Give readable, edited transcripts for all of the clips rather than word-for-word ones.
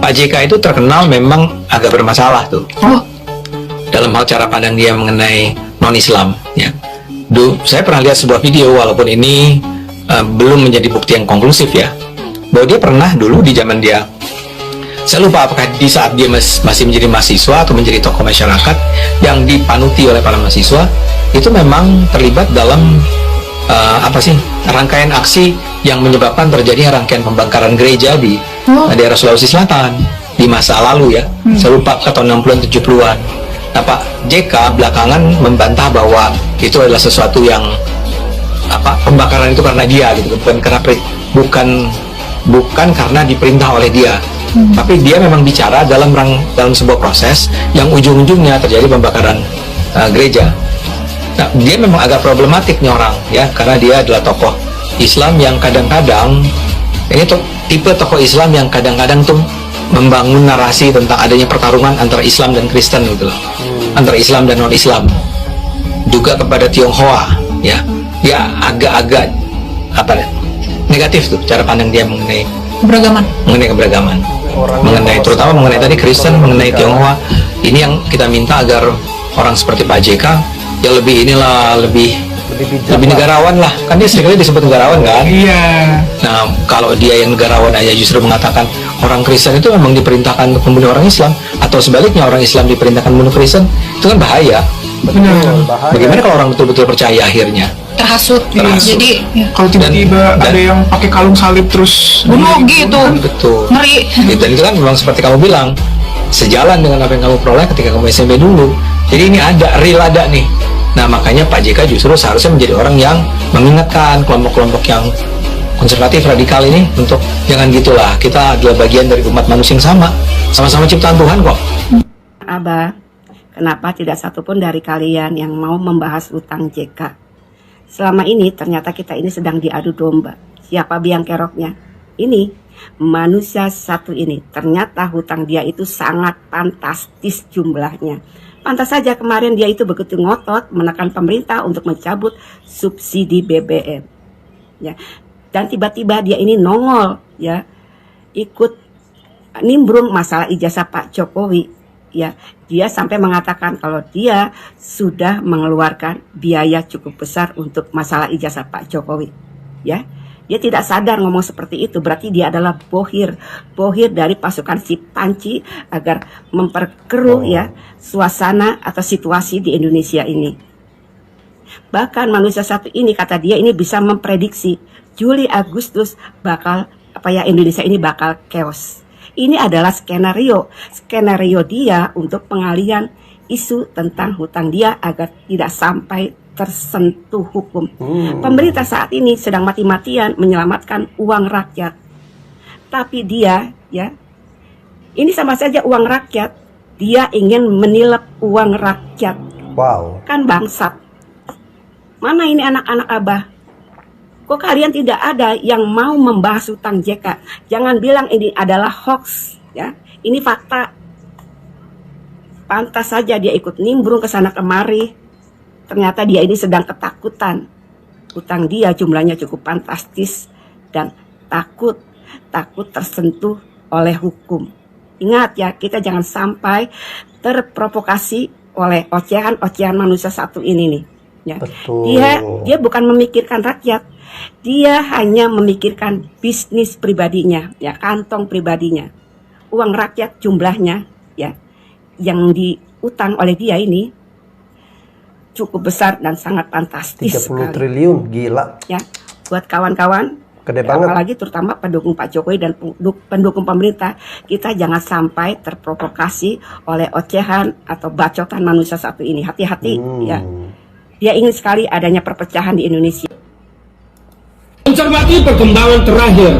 Pak JK itu terkenal memang agak bermasalah tuh. Dalam hal cara pandang dia mengenai non-Islam. Ya. Saya pernah lihat sebuah video, walaupun ini belum menjadi bukti yang konklusif ya, bahwa dia pernah dulu di zaman dia, saya lupa apakah di saat dia masih menjadi mahasiswa atau menjadi tokoh masyarakat yang dipanuti oleh para mahasiswa, itu memang terlibat dalam rangkaian aksi yang menyebabkan terjadinya rangkaian pembakaran gereja di daerah Sulawesi Selatan di masa lalu ya. Saya lupa ke tahun 60-an 70-an. Nah, Pak JK belakangan membantah bahwa itu adalah sesuatu yang pembakaran itu karena dia gitu, bukan karena diperintah oleh dia. Tapi dia memang bicara dalam sebuah proses yang ujung-ujungnya terjadi pembakaran gereja. Nah, dia memang agak problematik nih orang ya, karena dia adalah tokoh Islam yang kadang-kadang ini tipe tokoh Islam yang kadang-kadang tuh membangun narasi tentang adanya pertarungan antara Islam dan Kristen gitu loh, antara Islam dan non-Islam, juga kepada Tionghoa ya. Dia agak-agak negatif tuh cara pandang dia mengenai keberagaman, terutama mengenai tadi Kristen, mengenai Tionghoa. Ini yang kita minta agar orang seperti Pak JK ya lebih negarawan lah, kan dia seringkali disebut negarawan kan. Iya. Nah, kalau dia yang negarawan aja justru mengatakan orang Kristen itu memang diperintahkan untuk membunuh orang Islam, atau sebaliknya orang Islam diperintahkan membunuh Kristen, itu kan bahaya. Benar. Bagaimana kalau orang betul-betul percaya akhirnya? Terhasut. Jadi kalau tiba-tiba ada yang pakai kalung salib terus bunuh gitu. Betul. Ngeri. Dan itu kan memang seperti kamu bilang, sejalan dengan apa yang kamu peroleh ketika kamu SMP dulu. Jadi ini real ada nih. Nah, makanya Pak JK justru seharusnya menjadi orang yang mengingatkan kelompok-kelompok yang konservatif radikal ini untuk jangan gitulah, kita adalah bagian dari umat manusia yang sama-sama ciptaan Tuhan kok. Abah, kenapa tidak satupun dari kalian yang mau membahas utang JK? Selama ini ternyata kita ini sedang diadu domba. Siapa biang keroknya? Ini manusia satu ini. Ternyata hutang dia itu sangat fantastis jumlahnya. Pantas saja kemarin dia itu begitu ngotot menekan pemerintah untuk mencabut subsidi BBM. Ya. Dan tiba-tiba dia ini nongol ya, ikut nimbrung masalah ijazah Pak Jokowi. Ya, dia sampai mengatakan kalau dia sudah mengeluarkan biaya cukup besar untuk masalah ijazah Pak Jokowi. Ya, dia tidak sadar ngomong seperti itu, berarti dia adalah bohir dari pasukan si Panci agar memperkeruh ya suasana atau situasi di Indonesia ini. Bahkan manusia satu ini, kata dia, ini bisa memprediksi Juli Agustus Indonesia ini bakal chaos. Ini adalah skenario dia untuk pengalihan isu tentang hutang dia agar tidak sampai tersentuh hukum. Pemerintah saat ini sedang mati-matian menyelamatkan uang rakyat. Tapi dia ya, ini sama saja uang rakyat. Dia ingin menilap uang rakyat. Wow. Kan bangsat. Mana ini anak-anak Abah? Kok kalian tidak ada yang mau membahas hutang JK? Jangan bilang ini adalah hoax ya. Ini fakta. Pantas saja dia ikut nimbrung ke sana kemari. Ternyata dia ini sedang ketakutan. Hutang dia jumlahnya cukup fantastis dan takut tersentuh oleh hukum. Ingat ya, kita jangan sampai terprovokasi oleh ocehan manusia satu ini nih. Ya. Betul. Dia bukan memikirkan rakyat, dia hanya memikirkan bisnis pribadinya, ya, kantong pribadinya. Uang rakyat jumlahnya, ya, yang diutang oleh dia ini cukup besar dan sangat fantastis 30 sekali. triliun, gila. Ya, buat kawan-kawan, gede banget. Apalagi terutama pendukung Pak Jokowi dan pendukung pemerintah, kita jangan sampai terprovokasi oleh ocehan atau bacotan manusia satu ini. Hati-hati, ya. Dia ingin sekali adanya perpecahan di Indonesia. Mencermati perkembangan terakhir,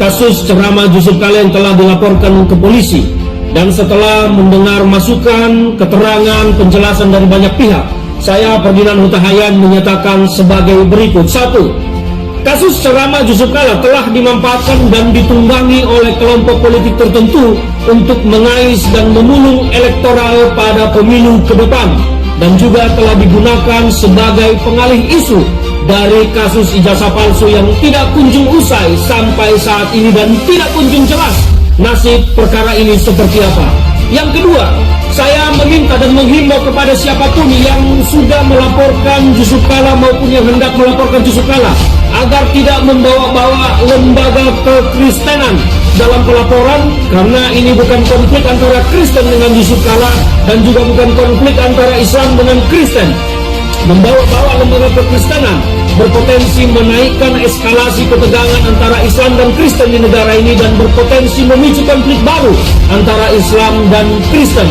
kasus ceramah Yusuf Kala yang telah dilaporkan ke polisi, dan setelah mendengar masukan, keterangan, penjelasan dari banyak pihak, saya Ferdinand Huta Hayan menyatakan sebagai berikut. 1. Kasus ceramah Yusuf Kala telah dimanfaatkan dan ditunggangi oleh kelompok politik tertentu untuk mengais dan memulung elektoral pada pemilu ke depan, dan juga telah digunakan sebagai pengalih isu dari kasus ijazah palsu yang tidak kunjung usai sampai saat ini dan tidak kunjung jelas nasib perkara ini seperti apa. Yang kedua, saya meminta dan menghimbau kepada siapapun yang sudah melaporkan Yusuf Kala maupun yang hendak melaporkan Yusuf Kala agar tidak membawa-bawa lembaga kekristenan dalam pelaporan, karena ini bukan konflik antara Kristen dengan Yusuf Kala dan juga bukan konflik antara Islam dengan Kristen. Membawa-bawa lembaga kekristenan berpotensi menaikkan eskalasi ketegangan antara Islam dan Kristen di negara ini dan berpotensi memicu konflik baru antara Islam dan Kristen.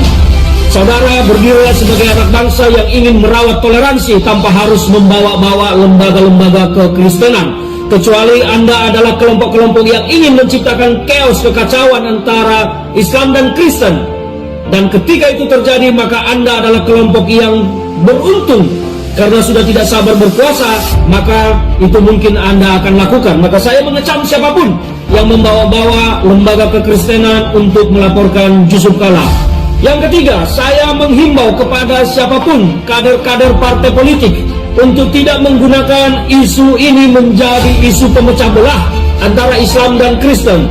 Saudara, berdirilah sebagai anak bangsa yang ingin merawat toleransi tanpa harus membawa-bawa lembaga-lembaga kekristenan. Kecuali Anda adalah kelompok-kelompok yang ingin menciptakan chaos, kekacauan antara Islam dan Kristen. Dan ketika itu terjadi, maka Anda adalah kelompok yang beruntung. Karena sudah tidak sabar berkuasa, maka itu mungkin Anda akan lakukan. Maka saya mengecam siapapun yang membawa-bawa lembaga kekristenan untuk melaporkan Yusuf Kala. Yang ketiga, saya menghimbau kepada siapapun kader-kader partai politik untuk tidak menggunakan isu ini menjadi isu pemecah belah antara Islam dan Kristen.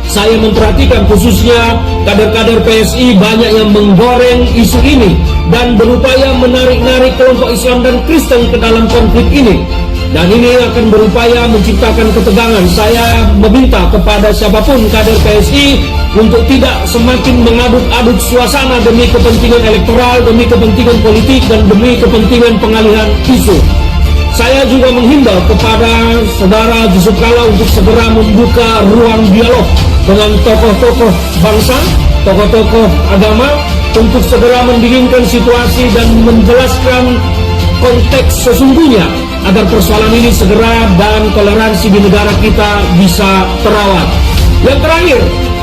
Saya memperhatikan khususnya kader-kader PSI banyak yang menggoreng isu ini dan berupaya menarik-narik kelompok Islam dan Kristen ke dalam konflik ini. Dan ini akan berupaya menciptakan ketegangan. Saya meminta kepada siapapun kader PSI untuk tidak semakin mengaduk-aduk suasana demi kepentingan elektoral, demi kepentingan politik, dan demi kepentingan pengalihan isu. Saya juga menghimbau kepada saudara Yusuf Kala untuk segera membuka ruang dialog dengan tokoh-tokoh bangsa, tokoh-tokoh agama, untuk segera mendinginkan situasi dan menjelaskan konteks sesungguhnya agar persoalan ini segera dan toleransi di negara kita bisa terawat. Yang terakhir,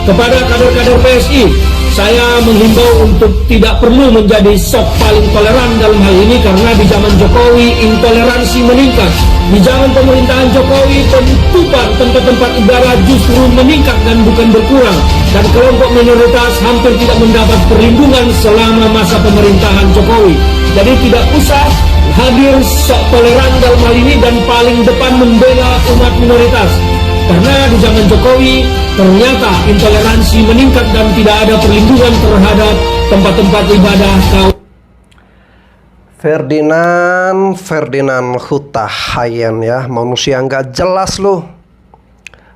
kepada kader-kader PSI, saya menghimbau untuk tidak perlu menjadi sok paling toleran dalam hal ini, karena di zaman Jokowi intoleransi meningkat. Di zaman pemerintahan Jokowi penutupan tempat-tempat ibadah justru meningkat dan bukan berkurang. Dan kelompok minoritas hampir tidak mendapat perlindungan selama masa pemerintahan Jokowi. Jadi tidak usah hadir sok toleran dalam hal ini dan paling depan membela umat minoritas. Karena di zaman Jokowi ternyata intoleransi meningkat dan tidak ada perlindungan terhadap tempat-tempat ibadah kaum. Ferdinand Huta Hayan, ya, manusia nggak jelas lo.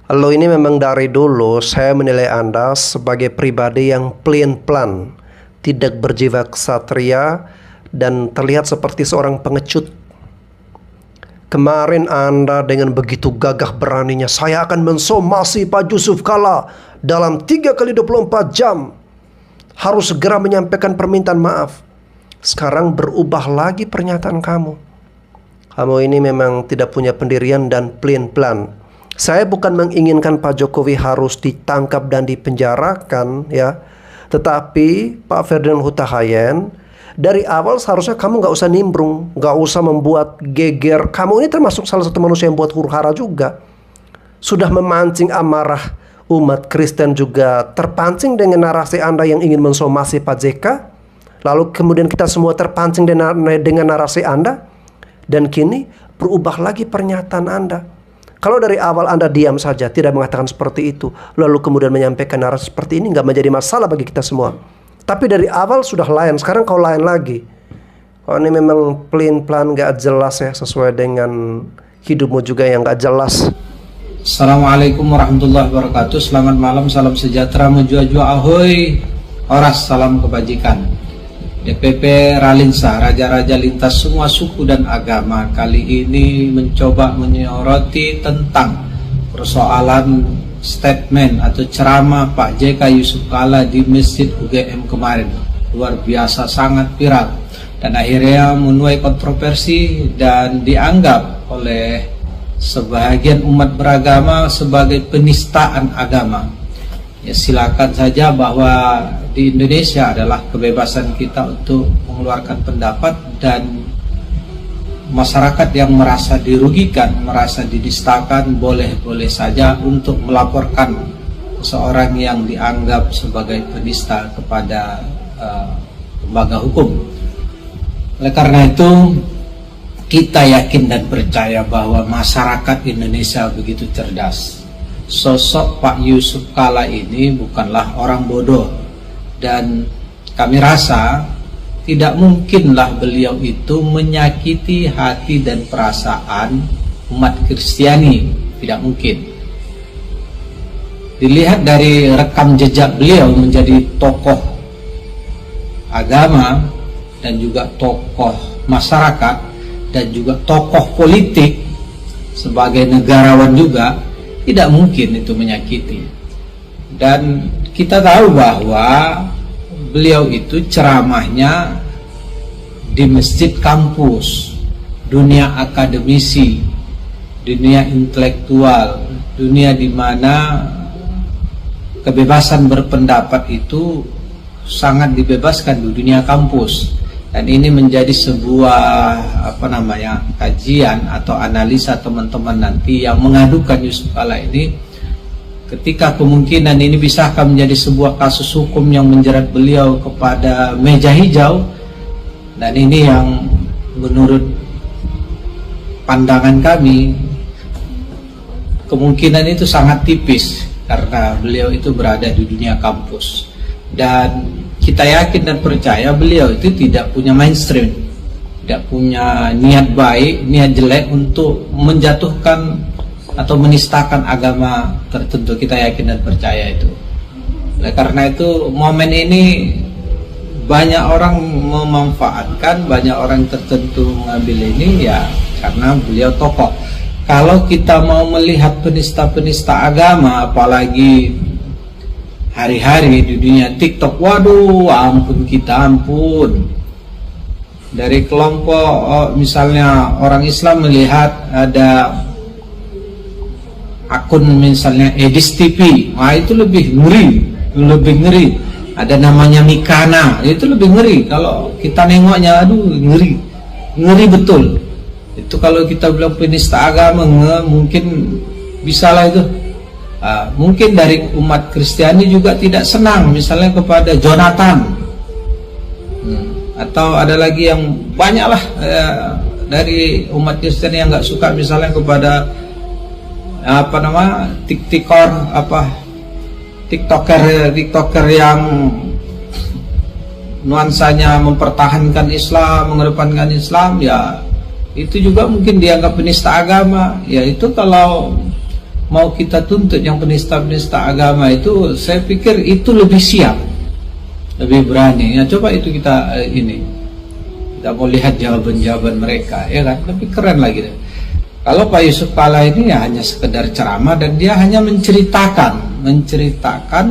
Lo ini memang dari dulu saya menilai Anda sebagai pribadi yang pelin-pelan, tidak berjiwa ksatria, dan terlihat seperti seorang pengecut. Kemarin Anda dengan begitu gagah beraninya, saya akan mensomasi Pak Yusuf Kala dalam 3 kali 24 jam. Harus segera menyampaikan permintaan maaf. Sekarang berubah lagi pernyataan kamu. Kamu ini memang tidak punya pendirian dan pelin-pelan. Saya bukan menginginkan Pak Jokowi harus ditangkap dan dipenjarakan, ya. Tetapi Pak Ferdinand Huta Hayan, dari awal seharusnya kamu nggak usah nimbrung, nggak usah membuat geger. Kamu ini termasuk salah satu manusia yang buat huru-hara juga. Sudah memancing amarah umat Kristen juga, terpancing dengan narasi Anda yang ingin mensomasi Pak JK. Lalu kemudian kita semua terpancing dengan narasi Anda. Dan kini berubah lagi pernyataan Anda. Kalau dari awal Anda diam saja, tidak mengatakan seperti itu, lalu kemudian menyampaikan narasi seperti ini, nggak menjadi masalah bagi kita semua. Tapi dari awal sudah lain, sekarang kau lain lagi. Kau ini memang pelin-pelan, gak jelas ya, sesuai dengan hidupmu juga yang gak jelas. Assalamualaikum warahmatullahi wabarakatuh. Selamat malam, salam sejahtera, menjua-jua ahoy. Oras, salam kebajikan. DPP Ralinsa, raja-raja lintas semua suku dan agama, kali ini mencoba menyoroti tentang persoalan statement atau ceramah Pak JK Yusuf Kala di Masjid UGM kemarin. Luar biasa, sangat viral dan akhirnya menuai kontroversi dan dianggap oleh sebagian umat beragama sebagai penistaan agama. Ya, silakan saja bahwa di Indonesia adalah kebebasan kita untuk mengeluarkan pendapat, dan masyarakat yang merasa dirugikan, merasa didistakan, boleh-boleh saja untuk melaporkan seorang yang dianggap sebagai penista kepada lembaga hukum. Oleh karena itu, kita yakin dan percaya bahwa masyarakat Indonesia begitu cerdas. sosok Pak Yusuf Kalla ini bukanlah orang bodoh, dan kami rasa tidak mungkinlah beliau itu menyakiti hati dan perasaan umat Kristiani, tidak mungkin. Dilihat dari rekam jejak beliau menjadi tokoh agama dan juga tokoh masyarakat dan juga tokoh politik sebagai negarawan juga, tidak mungkin itu menyakiti. Dan kita tahu bahwa beliau itu ceramahnya di masjid kampus, dunia akademisi, dunia intelektual, dunia di mana kebebasan berpendapat itu sangat dibebaskan di dunia kampus. Dan ini menjadi sebuah kajian atau analisa teman-teman nanti yang mengadukan Yusuf Kalla ini, ketika kemungkinan ini bisakah menjadi sebuah kasus hukum yang menjerat beliau kepada meja hijau. Dan ini yang menurut pandangan kami kemungkinan itu sangat tipis, karena beliau itu berada di dunia kampus. Dan kita yakin dan percaya beliau itu tidak punya mainstream, tidak punya niat baik, niat jelek untuk menjatuhkan atau menistakan agama tertentu. Kita yakin dan percaya itu. Oleh karena itu momen ini banyak orang memanfaatkan, banyak orang tertentu mengambil ini ya karena beliau tokoh. Kalau kita mau melihat penista-penista agama, apalagi hari-hari di dunia TikTok, waduh, ampun kita ampun. Dari kelompok misalnya orang Islam melihat ada akun misalnya Edis TV, wah itu lebih ngeri. Ada namanya Mikana, itu lebih ngeri. Kalau kita nengoknya, aduh ngeri betul. Itu kalau kita bilang penista agama, mungkin bisalah itu. Mungkin dari umat Kristiani juga tidak senang misalnya kepada Jonathan, atau ada lagi yang banyaklah dari umat Kristiani yang nggak suka misalnya kepada tiktoker yang nuansanya mempertahankan Islam, mengedepankan Islam, ya itu juga mungkin dianggap penista agama. Ya itu kalau mau kita tuntut yang penista-penista agama itu, saya pikir itu lebih siap, lebih berani. Ya coba itu kita kita mau lihat jawaban-jawaban mereka, ya kan, lebih keren lagi deh. Kalau Pak Yusuf Kalla ini ya hanya sekedar ceramah, dan dia hanya menceritakan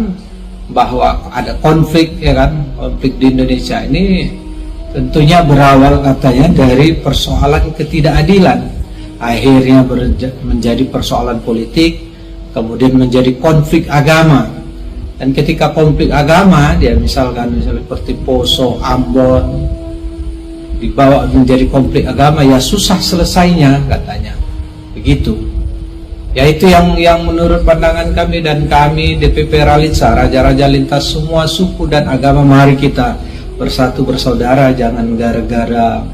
bahwa ada konflik, ya kan, konflik di Indonesia ini tentunya berawal katanya dari persoalan ketidakadilan. Akhirnya menjadi persoalan politik, kemudian menjadi konflik agama. Dan ketika konflik agama, dia misalnya seperti Poso, Ambon, dibawa menjadi konflik agama, ya susah selesainya katanya. Begitu. Ya itu yang menurut pandangan kami, dan kami DPP Ralinsa, raja-raja lintas semua suku dan agama, mari kita bersatu bersaudara, jangan gara-gara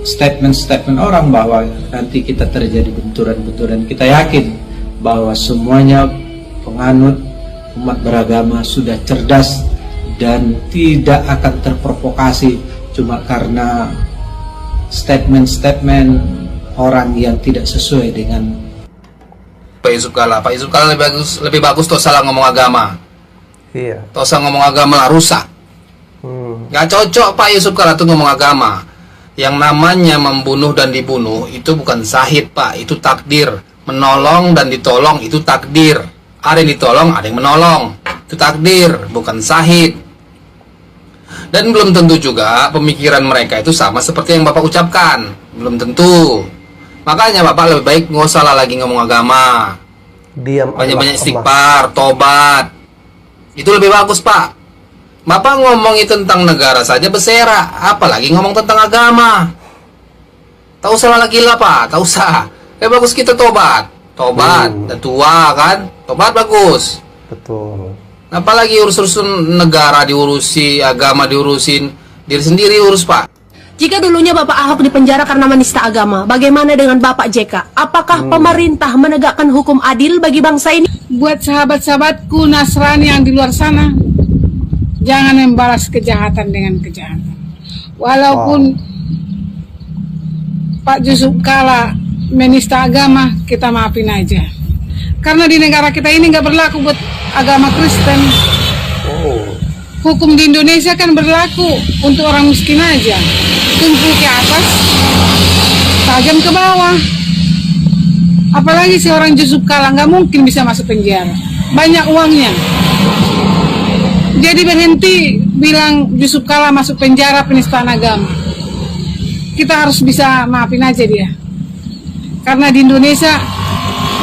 statement-statement orang bahwa nanti kita terjadi benturan-benturan. Kita yakin bahwa semuanya penganut umat beragama sudah cerdas dan tidak akan terprovokasi cuma karena statement-statement orang yang tidak sesuai dengan Pak Yusuf Kalla. Pak Yusuf Kalla lebih bagus tuh salah ngomong agama. Iya. Tuh salah ngomong agama lah, rusak. Gak cocok Pak Yusuf Kalla tuh ngomong agama. Yang namanya membunuh dan dibunuh itu bukan syahid, Pak, itu takdir. Menolong dan ditolong itu takdir. Ada yang ditolong, ada yang menolong, itu takdir, bukan syahid. Dan belum tentu juga pemikiran mereka itu sama seperti yang Bapak ucapkan. Belum tentu. Makanya Bapak lebih baik nggak usah lagi ngomong agama. Diam. Banyak-banyak istighfar, tobat. Itu lebih bagus, Pak. Bapak ngomongin tentang negara saja bersera, apalagi ngomong tentang agama. Tak usah lagi lah, Pak, tak usah. Lebih bagus kita tobat. Tobat, dan tua kan, tobat bagus. Betul. Apalagi urus-urusan negara diurusi, agama diurusin, diri sendiri urus, Pak. Jika dulunya Bapak Ahok dipenjara karena menista agama, bagaimana dengan Bapak JK? Apakah pemerintah menegakkan hukum adil bagi bangsa ini? buat sahabat-sahabatku Nasrani yang di luar sana, jangan membalas kejahatan dengan kejahatan. Walaupun Pak Yusuf Kala menista agama, kita maafin aja. Karena di negara kita ini nggak berlaku buat agama Kristen. Hukum di Indonesia kan berlaku untuk orang miskin aja. Tumpul ke atas, tajam ke bawah. Apalagi si orang Yusuf Kala nggak mungkin bisa masuk penjara. Banyak uangnya. Jadi berhenti bilang Yusuf Kala masuk penjara penistaan agama. Kita harus bisa maafin aja dia. Karena di Indonesia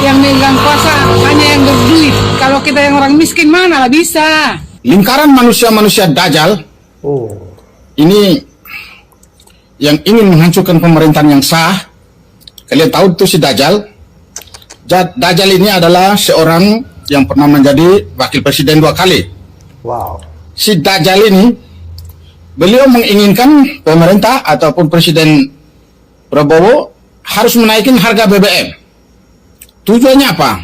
yang megang kuasa hanya yang berduit. Kalau kita yang orang miskin mana lah bisa. Lingkaran manusia-manusia Dajjal ini yang ingin menghancurkan pemerintahan yang sah. Kalian tahu itu si Dajjal. Dajjal ini adalah seorang yang pernah menjadi wakil presiden 2 kali. Si Dajjal ini, beliau menginginkan pemerintah ataupun Presiden Prabowo harus menaikkan harga BBM. Tujuannya apa?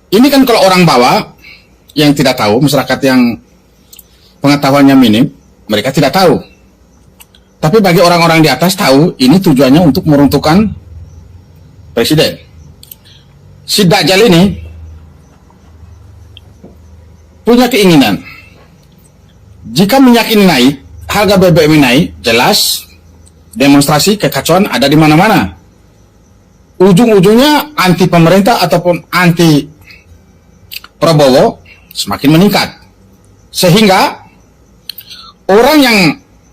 Ini kan kalau orang bawah yang tidak tahu, masyarakat yang pengetahuannya minim, mereka tidak tahu. Tapi bagi orang-orang di atas tahu, ini tujuannya untuk meruntuhkan presiden. Si Dajjal ini punya keinginan, jika minyak ini naik, harga BBM naik, jelas demonstrasi kekacauan ada di mana-mana. Ujung-ujungnya anti pemerintah ataupun anti Prabowo semakin meningkat. Sehingga orang yang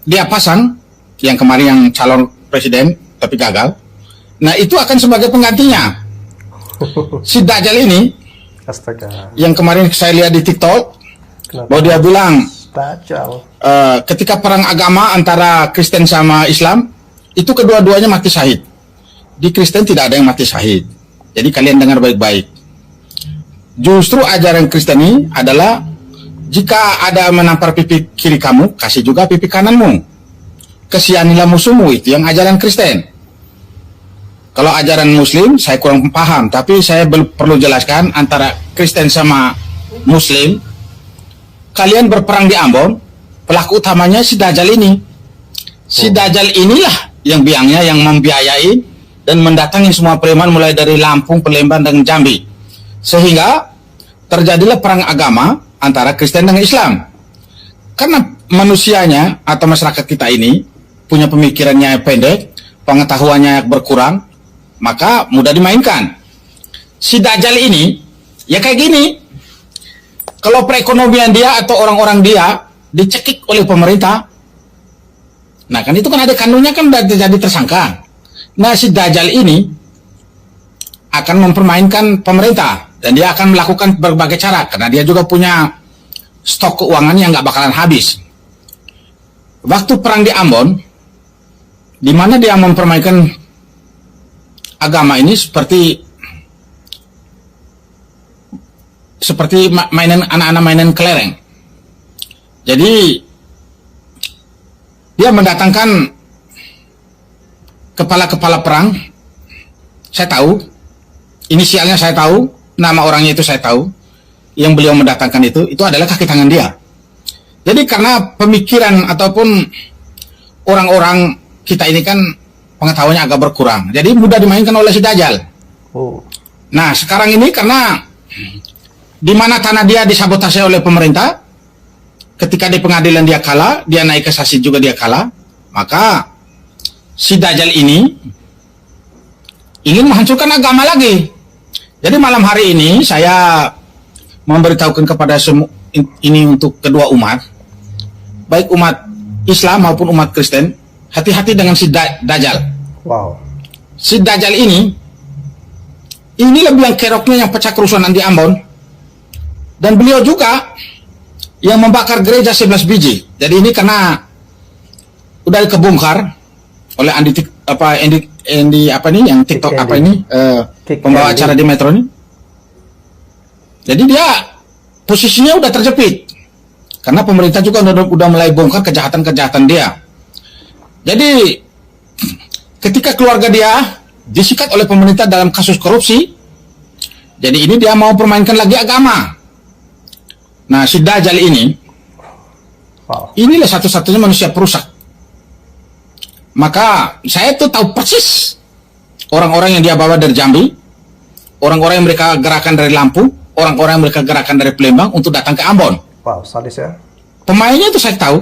dia pasang, yang kemarin yang calon presiden tapi gagal, nah itu akan sebagai penggantinya. Si Dajjal ini, yang kemarin saya lihat di TikTok, bahwa dia bilang ketika perang agama antara Kristen sama Islam, itu kedua-duanya mati syahid. Di Kristen tidak ada yang mati syahid. Jadi kalian dengar baik-baik. Justru ajaran Kristen ini adalah jika ada menampar pipi kiri kamu, kasih juga pipi kananmu. Kesihanilah musuhmu, itu yang ajaran Kristen. Kalau ajaran Muslim saya kurang paham, tapi saya perlu jelaskan antara Kristen sama Muslim. Kalian berperang di Ambon, pelaku utamanya si Dajjal ini. Si Dajjal inilah yang biangnya, yang membiayai dan mendatangi semua preman mulai dari Lampung, Palembang, dan Jambi. Sehingga terjadilah perang agama antara Kristen dan Islam. Karena manusianya atau masyarakat kita ini punya pemikirannya pendek, pengetahuannya berkurang, maka mudah dimainkan. Si Dajjal ini ya kayak gini. Kalau perekonomian dia atau orang-orang dia dicekik oleh pemerintah, nah kan itu kan ada kandungnya, kan udah jadi tersangka. Nah si Dajjal ini akan mempermainkan pemerintah dan dia akan melakukan berbagai cara karena dia juga punya stok keuangan yang nggak bakalan habis. Waktu perang di Ambon, di mana dia mempermainkan agama ini seperti mainan anak-anak, mainan kelereng. Jadi dia mendatangkan kepala-kepala perang. Saya tahu inisialnya, saya tahu nama orangnya itu, saya tahu yang beliau mendatangkan itu adalah kaki tangan dia. Jadi karena pemikiran ataupun orang-orang kita ini kan pengetahuannya agak berkurang, jadi mudah dimainkan oleh si Dajjal. Nah sekarang ini karena di mana tanah dia disabotase oleh pemerintah, ketika di pengadilan dia kalah, dia naik kasasi juga dia kalah, maka si Dajjal ini ingin menghancurkan agama lagi. Jadi malam hari ini saya memberitahukan kepada ini untuk kedua umat, baik umat Islam maupun umat Kristen, hati-hati dengan si Dajjal. Si Dajjal ini lebih yang keroknya yang pecah kerusuhan di Ambon. Dan beliau juga yang membakar gereja 11 biji. Jadi ini karena udah kebongkar oleh Andi yang TikTok pembawa acara di Metro ini. Jadi dia posisinya udah terjepit karena pemerintah juga udah mulai bongkar kejahatan-kejahatan dia. Jadi ketika keluarga dia disikat oleh pemerintah dalam kasus korupsi, jadi ini dia mau permainkan lagi agama. Nah, si Dajjal ini, inilah satu-satunya manusia perusak. Maka saya tuh tahu persis orang-orang yang dia bawa dari Jambi, orang-orang yang mereka gerakan dari Lampung, orang-orang yang mereka gerakan dari Palembang untuk datang ke Ambon. Wow, sadis ya. Pemainnya itu saya tahu,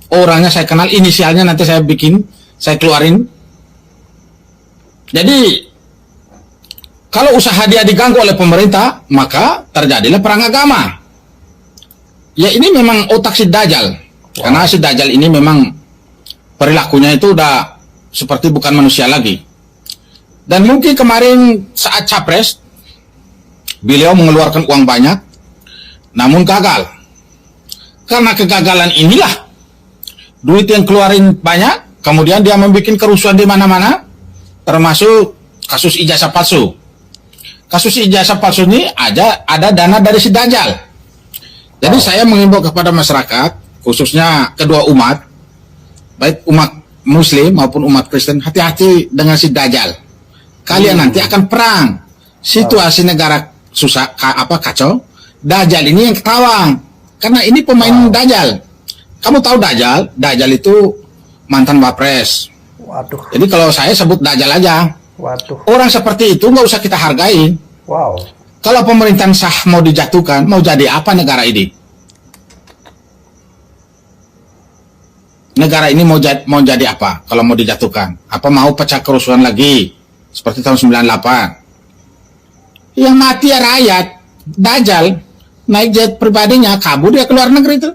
orangnya saya kenal, inisialnya nanti saya bikin, saya keluarin. Jadi kalau usaha dia diganggu oleh pemerintah, maka terjadilah perang agama. Ya ini memang otak si Dajjal. Karena si Dajjal ini memang perilakunya itu udah seperti bukan manusia lagi. Dan mungkin kemarin saat capres, beliau mengeluarkan uang banyak, namun gagal. Karena kegagalan inilah, duit yang keluarin banyak, kemudian dia membuat kerusuhan di mana-mana, termasuk kasus ijazah palsu. Kasus ijazah palsu ini ada dana dari si Dajjal. Jadi saya mengimbau kepada masyarakat, khususnya kedua umat, baik umat Muslim maupun umat Kristen, hati-hati dengan si Dajjal. Kalian nanti akan perang. Situasi negara susah, kacau. Dajjal ini yang ketawa. Karena ini pemain Dajjal. Kamu tahu Dajjal? Dajjal itu mantan wapres. Waduh. Jadi kalau saya sebut Dajjal aja. Waduh. Orang seperti itu nggak usah kita hargai. Wow. Kalau pemerintahan sah mau dijatuhkan, mau jadi apa negara ini? Negara ini mau jadi apa kalau mau dijatuhkan? Apa mau pecah kerusuhan lagi seperti tahun 98? Yang mati ya rakyat. Dajjal naik jet pribadinya kabur dia ke luar negeri itu.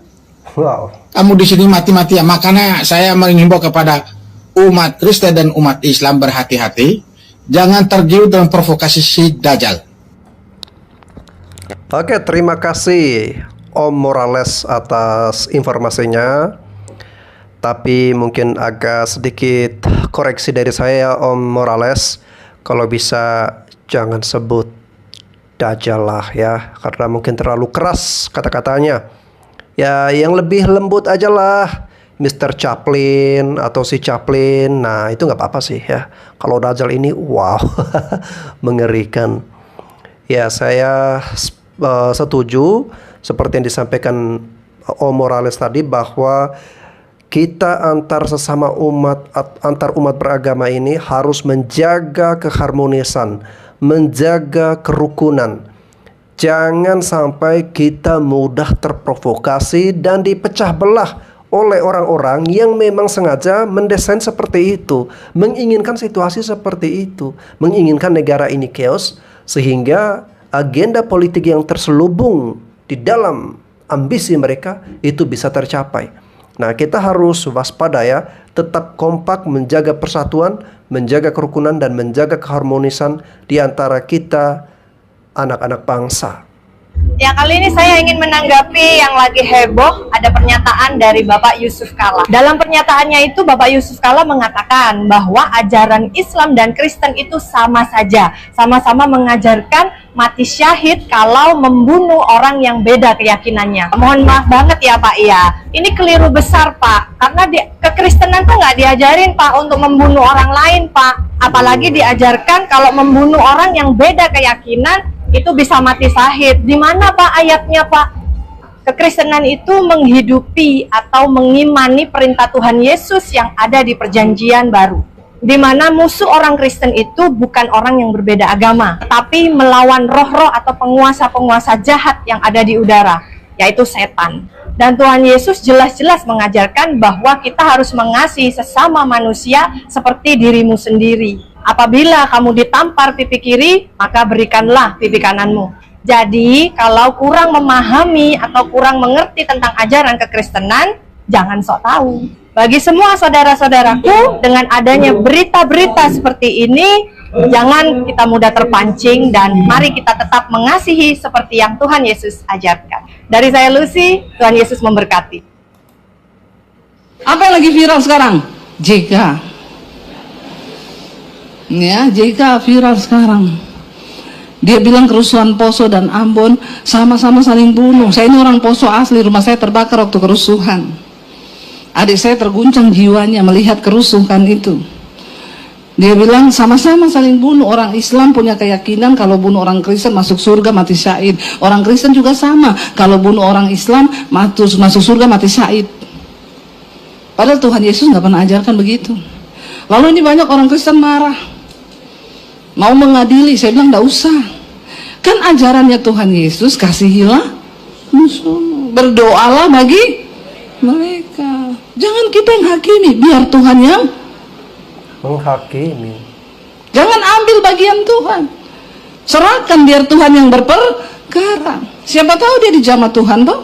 Wow. Kamu di sini mati-mati ya. Makanya saya mengimbau kepada umat Kristen dan umat Islam berhati-hati, jangan tergiur dalam provokasi si Dajjal. Oke, terima kasih Om Morales atas informasinya. Tapi mungkin agak sedikit koreksi dari saya Om Morales. Kalau bisa jangan sebut Dajjal lah ya, karena mungkin terlalu keras kata-katanya. Ya yang lebih lembut aja lah, Mr. Chaplin atau si Chaplin. Nah itu nggak apa-apa sih ya. Kalau Dajjal ini wow mengerikan. Ya saya setuju seperti yang disampaikan Om Morales tadi, bahwa kita antar sesama umat, antar umat beragama ini harus menjaga keharmonisan, menjaga kerukunan. Jangan sampai kita mudah terprovokasi dan dipecah belah oleh orang-orang yang memang sengaja mendesain seperti itu, menginginkan situasi seperti itu, menginginkan negara ini chaos, sehingga agenda politik yang terselubung di dalam ambisi mereka itu bisa tercapai. Nah, kita harus waspada ya, tetap kompak menjaga persatuan, menjaga kerukunan, dan menjaga keharmonisan di antara kita, anak-anak bangsa. Ya, kali ini saya ingin menanggapi yang lagi heboh, ada pernyataan dari Bapak Yusuf Kalla. Dalam pernyataannya itu, Bapak Yusuf Kalla mengatakan bahwa ajaran Islam dan Kristen itu sama saja, sama-sama mengajarkan mati syahid kalau membunuh orang yang beda keyakinannya. Mohon maaf banget ya Pak, ya, ini keliru besar Pak, karena kekristenan tuh nggak diajarin Pak untuk membunuh orang lain Pak, apalagi diajarkan kalau membunuh orang yang beda keyakinan itu bisa mati syahid. Di mana Pak ayatnya Pak? Kekristenan itu menghidupi atau mengimani perintah Tuhan Yesus yang ada di Perjanjian Baru, di mana musuh orang Kristen itu bukan orang yang berbeda agama, tapi melawan roh-roh atau penguasa-penguasa jahat yang ada di udara, yaitu setan. Dan Tuhan Yesus jelas-jelas mengajarkan bahwa kita harus mengasihi sesama manusia seperti dirimu sendiri. Apabila kamu ditampar pipi kiri, maka berikanlah pipi kananmu. Jadi, kalau kurang memahami atau kurang mengerti tentang ajaran kekristenan, jangan sok tahu. Bagi semua saudara-saudaraku, dengan adanya berita-berita seperti ini, jangan kita mudah terpancing, dan mari kita tetap mengasihi seperti yang Tuhan Yesus ajarkan. Dari saya Lucy, Tuhan Yesus memberkati. Apa yang lagi viral sekarang? JK. Ya, JK viral sekarang. Dia bilang kerusuhan Poso dan Ambon sama-sama saling bunuh. Saya ini orang Poso asli, rumah saya terbakar waktu kerusuhan. Adik saya terguncang jiwanya melihat kerusuhan itu. Dia bilang sama-sama saling bunuh. Orang Islam punya keyakinan kalau bunuh orang Kristen masuk surga mati syahid. Orang Kristen juga sama, kalau bunuh orang Islam masuk surga mati syahid. Padahal Tuhan Yesus nggak pernah ajarkan begitu. Lalu ini banyak orang Kristen marah, mau mengadili. Saya bilang nggak usah. Kan ajarannya Tuhan Yesus, kasihilah musuh, berdoalah bagi mereka. Jangan kita yang hakimi, biar Tuhan yang menghakimi. Jangan ambil bagian Tuhan, serahkan biar Tuhan yang berperkara. Siapa tahu dia dijamah Tuhan toh.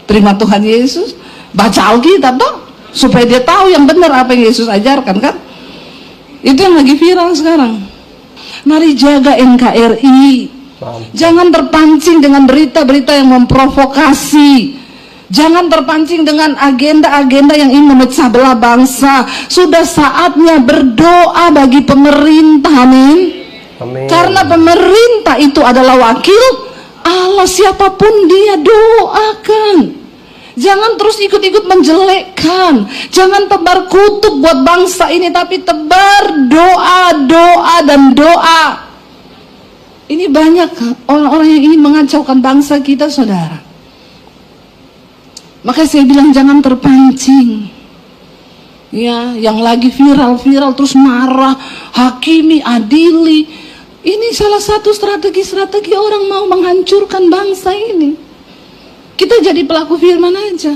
Terima Tuhan Yesus, baca Alkitab toh, supaya dia tahu yang benar apa yang Yesus ajarkan kan. Itu yang lagi viral sekarang. Mari jaga NKRI. Jangan terpancing dengan berita-berita yang memprovokasi. Jangan terpancing dengan agenda-agenda yang ingin memecah belah bangsa. Sudah saatnya berdoa bagi pemerintah, amin. Karena pemerintah itu adalah wakil Allah, siapapun dia, doakan. Jangan terus ikut-ikut menjelekkan. Jangan tebar kutuk buat bangsa ini, tapi tebar doa, doa, dan doa. Ini banyak orang-orang yang ingin mengacaukan bangsa kita, saudara. Maka saya bilang jangan terpancing. Ya, yang lagi viral-viral terus marah, hakimi, adili. Ini salah satu strategi orang mau menghancurkan bangsa ini. Kita jadi pelaku firman aja.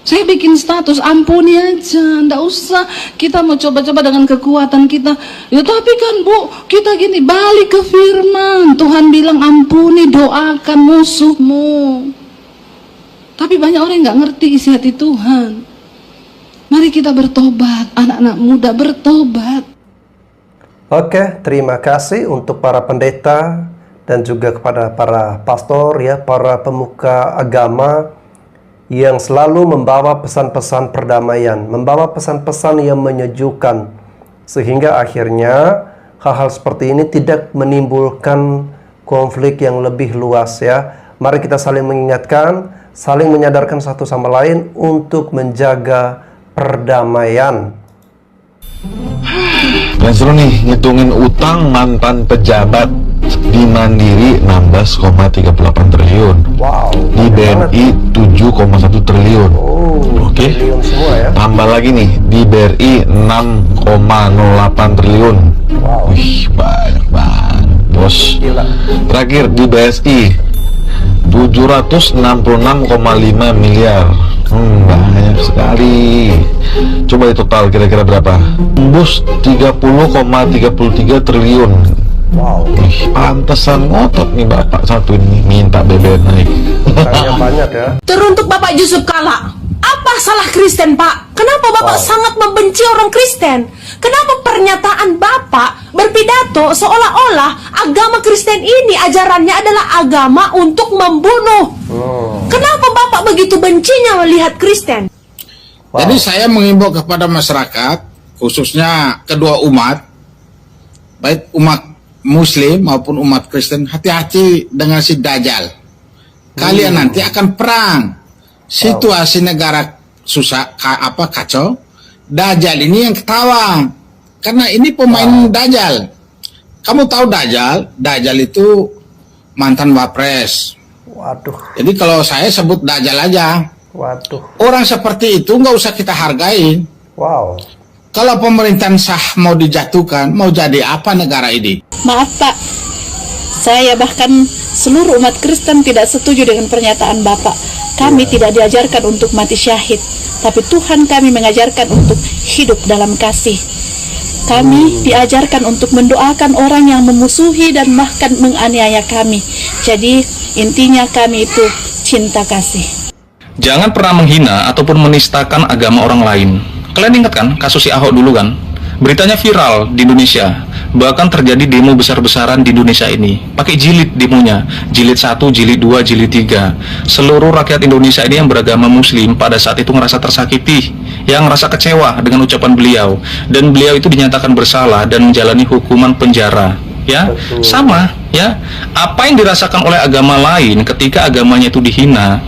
Saya bikin status, ampuni aja, ndak usah kita mau coba-coba dengan kekuatan kita. Ya tapi kan Bu, kita gini, balik ke firman. Tuhan bilang ampuni, doakan musuhmu. Tapi banyak orang yang nggak ngerti isi hati Tuhan. Mari kita bertobat, anak-anak muda bertobat. Oke, terima kasih untuk para pendeta dan juga kepada para pastor ya, para pemuka agama yang selalu membawa pesan-pesan perdamaian, membawa pesan-pesan yang menyejukkan, sehingga akhirnya hal-hal seperti ini tidak menimbulkan konflik yang lebih luas ya. Mari kita saling mengingatkan, saling menyadarkan satu sama lain untuk menjaga perdamaian. Yang seru nih, ngitungin utang mantan pejabat di Mandiri 16,38 triliun. Wow. Di BNI 7,1 triliun. Oke. Ya. Tambah lagi nih, di BRI 6,08 triliun. Wow. Wih, banyak banget, bos. Gila. Terakhir di BSI 766,5 miliar. Banyak sekali. Coba total kira-kira berapa? Tembus 30,33 triliun. Wow. Pantesan ngotot nih bapak satu ini minta BBM naik. Banyak ya. Teruntuk Bapak Yusuf Kala, apa salah Kristen Pak? Kenapa Bapak sangat membenci orang Kristen? Kenapa pernyataan Bapak berpidato seolah-olah agama Kristen ini ajarannya adalah agama untuk membunuh? Kenapa Bapak begitu bencinya melihat Kristen? Jadi saya mengimbau kepada masyarakat, khususnya kedua umat, baik umat Muslim maupun umat Kristen, hati-hati dengan si Dajjal. Kalian nanti akan perang. Situasi negara susah, kacau. Dajjal ini yang ketawa, karena ini pemain Dajjal. Kamu tahu Dajjal? Dajjal itu mantan wapres. Waduh. Jadi kalau saya sebut Dajjal aja. Waduh. Orang seperti itu nggak usah kita hargai. Wow. Kalau pemerintahan sah mau dijatuhkan, mau jadi apa negara ini? Maaf Pak, saya bahkan seluruh umat Kristen tidak setuju dengan pernyataan Bapak. Kami tidak diajarkan untuk mati syahid, tapi Tuhan kami mengajarkan untuk hidup dalam kasih. Kami diajarkan untuk mendoakan orang yang memusuhi dan bahkan menganiaya kami. Jadi intinya kami itu cinta kasih. Jangan pernah menghina ataupun menistakan agama orang lain. Kalian ingat kan kasus si Ahok dulu kan? Beritanya viral di Indonesia. Bahkan terjadi demo besar-besaran di Indonesia ini. Pakai jilid demonya. Jilid 1, jilid 2, jilid 3. Seluruh rakyat Indonesia ini yang beragama Muslim pada saat itu ngerasa tersakiti, yang ngerasa kecewa dengan ucapan beliau. Dan beliau itu dinyatakan bersalah dan menjalani hukuman penjara. Ya, sama ya. Apa yang dirasakan oleh agama lain ketika agamanya itu dihina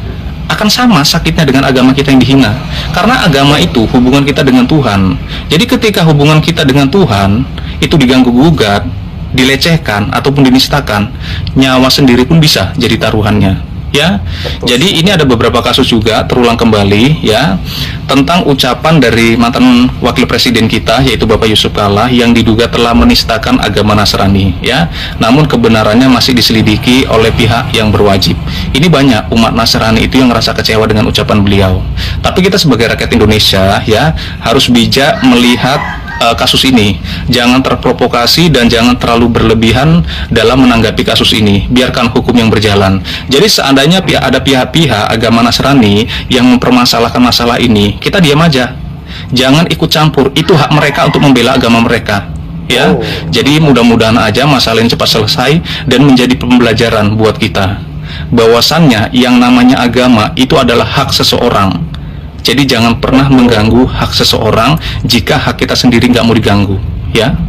akan sama sakitnya dengan agama kita yang dihina. Karena agama itu hubungan kita dengan Tuhan. Jadi ketika hubungan kita dengan Tuhan itu diganggu-gugat, dilecehkan ataupun dinistakan, nyawa sendiri pun bisa jadi taruhannya. Ya, jadi ini ada beberapa kasus juga terulang kembali ya tentang ucapan dari mantan wakil presiden kita yaitu Bapak Yusuf Kalla yang diduga telah menistakan agama Nasrani ya. Namun kebenarannya masih diselidiki oleh pihak yang berwajib. Ini banyak umat Nasrani itu yang merasa kecewa dengan ucapan beliau. Tapi kita sebagai rakyat Indonesia ya harus bijak melihat kasus ini, jangan terprovokasi dan jangan terlalu berlebihan dalam menanggapi kasus ini. Biarkan hukum yang berjalan. Jadi seandainya ada pihak-pihak agama Nasrani yang mempermasalahkan masalah ini, kita diam aja. Jangan ikut campur. Itu hak mereka untuk membela agama mereka. Ya, jadi mudah-mudahan aja masalah ini cepat selesai dan menjadi pembelajaran buat kita. Bahwasannya yang namanya agama itu adalah hak seseorang. Jadi jangan pernah mengganggu hak seseorang jika hak kita sendiri nggak mau diganggu, ya.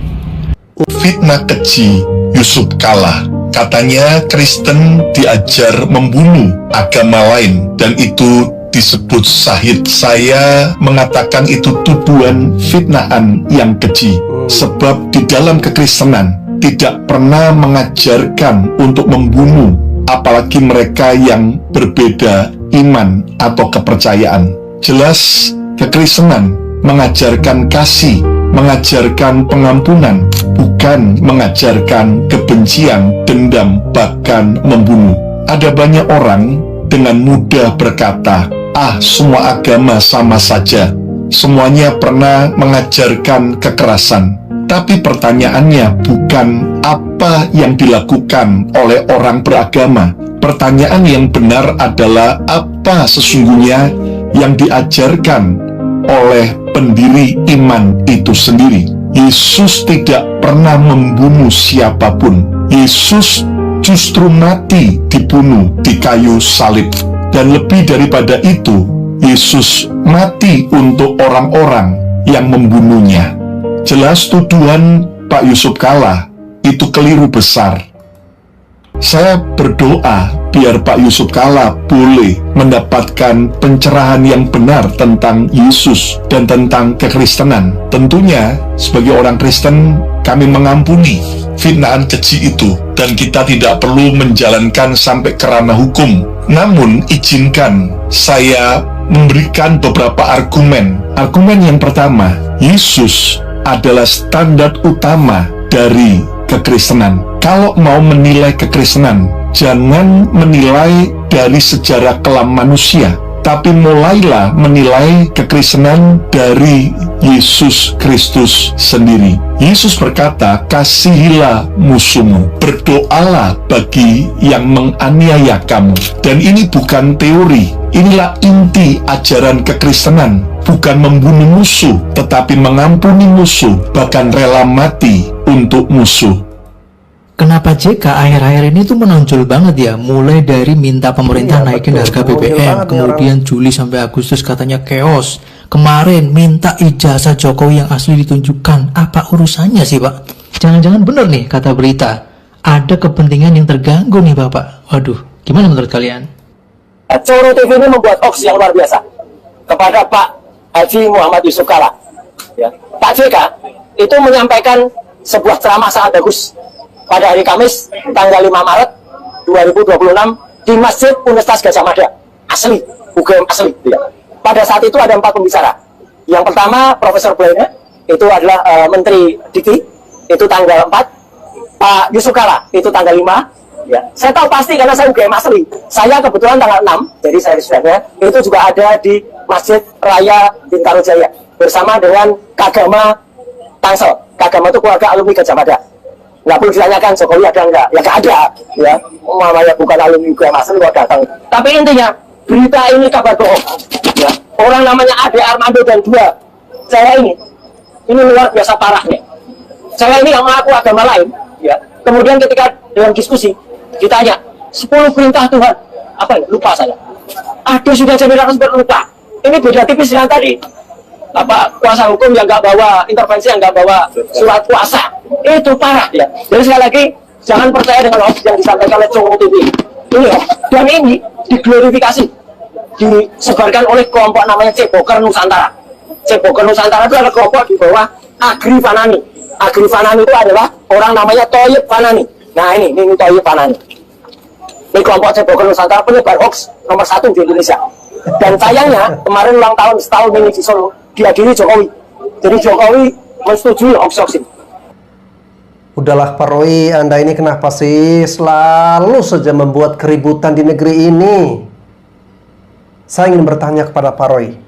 Fitnah keji Yusuf Kalla. Katanya Kristen diajar membunuh agama lain dan itu disebut syahid. Saya mengatakan itu tuduhan fitnahan yang keji. Sebab di dalam kekristenan tidak pernah mengajarkan untuk membunuh, apalagi mereka yang berbeda iman atau kepercayaan. Jelas kekristenan mengajarkan kasih, mengajarkan pengampunan, bukan mengajarkan kebencian, dendam, bahkan membunuh. Ada banyak orang dengan mudah berkata, semua agama sama saja. Semuanya pernah mengajarkan kekerasan. Tapi pertanyaannya bukan apa yang dilakukan oleh orang beragama. Pertanyaan yang benar adalah apa sesungguhnya yang diajarkan oleh pendiri iman itu sendiri. Yesus tidak pernah membunuh siapapun. Yesus justru mati dibunuh di kayu salib. Dan lebih daripada itu, Yesus mati untuk orang-orang yang membunuhnya. Jelas tuduhan Pak Yusuf Kalla itu keliru besar. Saya berdoa biar Pak Yusuf Kalla boleh mendapatkan pencerahan yang benar tentang Yesus dan tentang kekristenan. Tentunya sebagai orang Kristen kami mengampuni fitnahan keji itu dan kita tidak perlu menjalankan sampai ke ranah hukum. Namun izinkan saya memberikan beberapa argumen. Argumen yang pertama, Yesus adalah standar utama dari kekristenan. Kalau mau menilai kekristenan, jangan menilai dari sejarah kelam manusia, tapi mulailah menilai kekristenan dari Yesus Kristus sendiri. Yesus berkata, kasihilah musuhmu, berdoalah bagi yang menganiaya kamu. Dan ini bukan teori, inilah inti ajaran kekristenan. Bukan membunuh musuh, tetapi mengampuni musuh, bahkan rela mati untuk musuh. Kenapa JK akhir-akhir ini tuh menonjol banget ya? Mulai dari minta pemerintah naikin harga BBM, kemudian Juli sampai Agustus katanya chaos. Kemarin minta ijazah Jokowi yang asli ditunjukkan. Apa urusannya sih Pak? Jangan-jangan bener nih kata berita, ada kepentingan yang terganggu nih Bapak. Waduh, gimana menurut kalian? Coro TV ini membuat hoax yang luar biasa kepada Pak Haji Muhammad Yusuf Kalla. Ya. Pak JK itu menyampaikan sebuah ceramah sangat bagus pada hari Kamis tanggal 5 Maret 2026 di Masjid Universitas Gadjah Mada. Asli, UGM asli. Ya. Pada saat itu ada 4 pembicara. Yang pertama Profesor Blaine, itu adalah Menteri Dikti, itu tanggal 4. Pak Yusuf Kalla itu tanggal 5. Ya. Saya tahu pasti karena saya UGM asli. Saya kebetulan tanggal 6, jadi saya sudah itu juga ada di Masjid Raya Bintaro Jaya bersama dengan Kagama Tangsel. Kagama itu keluarga alumni Gadjah Mada. Nggak perlu ditanyakan Jokowi ada nggak? Ya nggak ada. Ya, namanya bukan alumni UGM asli kok datang. Tapi intinya berita ini kabar bohong. Ya. Orang namanya Ade Armando dan 2 cewek ini luar biasa parahnya. Cewek ini yang mengaku agama lain. Ya. Kemudian ketika dalam diskusi ditanya 10 perintah Tuhan apa ini? Lupa saya. Ada sudah jadi narasumber lupa. Ini beda tipis dengan tadi. Apa kuasa hukum yang nggak bawa intervensi, yang nggak bawa surat kuasa, itu parah ya. Jadi sekali lagi jangan percaya dengan hoax yang disampaikan oleh Coro TV ini ya. Dan ini diglorifikasi disebarkan oleh kelompok namanya Ceboker Nusantara. Ceboker Nusantara itu adalah kelompok di bawah Agri Fanani. Agri Fanani itu adalah orang namanya Thoyib Fanani. Nah ini Thoyib Fanani. Ini kelompok Ceboker Nusantara penyebar hoax nomor 1 di Indonesia. Dan sayangnya kemarin ulang tahun setahun ini di Solo dihadiri Jokowi. Jadi Jokowi menyetujui hoax ini. Udahlah Pak Roy, Anda ini kenapa sih selalu saja membuat keributan di negeri ini? Saya ingin bertanya kepada Pak Roy.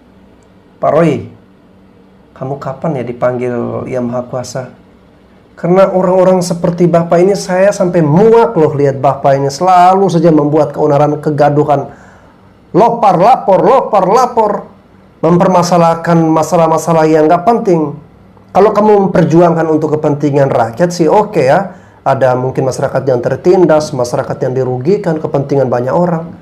Pak Roy, kamu kapan ya dipanggil Yang Maha Kuasa? Karena orang-orang seperti Bapak ini saya sampai muak loh lihat Bapak ini selalu saja membuat keonaran, kegaduhan. Lopar lapor, mempermasalahkan masalah-masalah yang gak penting. Kalau kamu memperjuangkan untuk kepentingan rakyat sih oke ya. Ada mungkin masyarakat yang tertindas, masyarakat yang dirugikan, kepentingan banyak orang.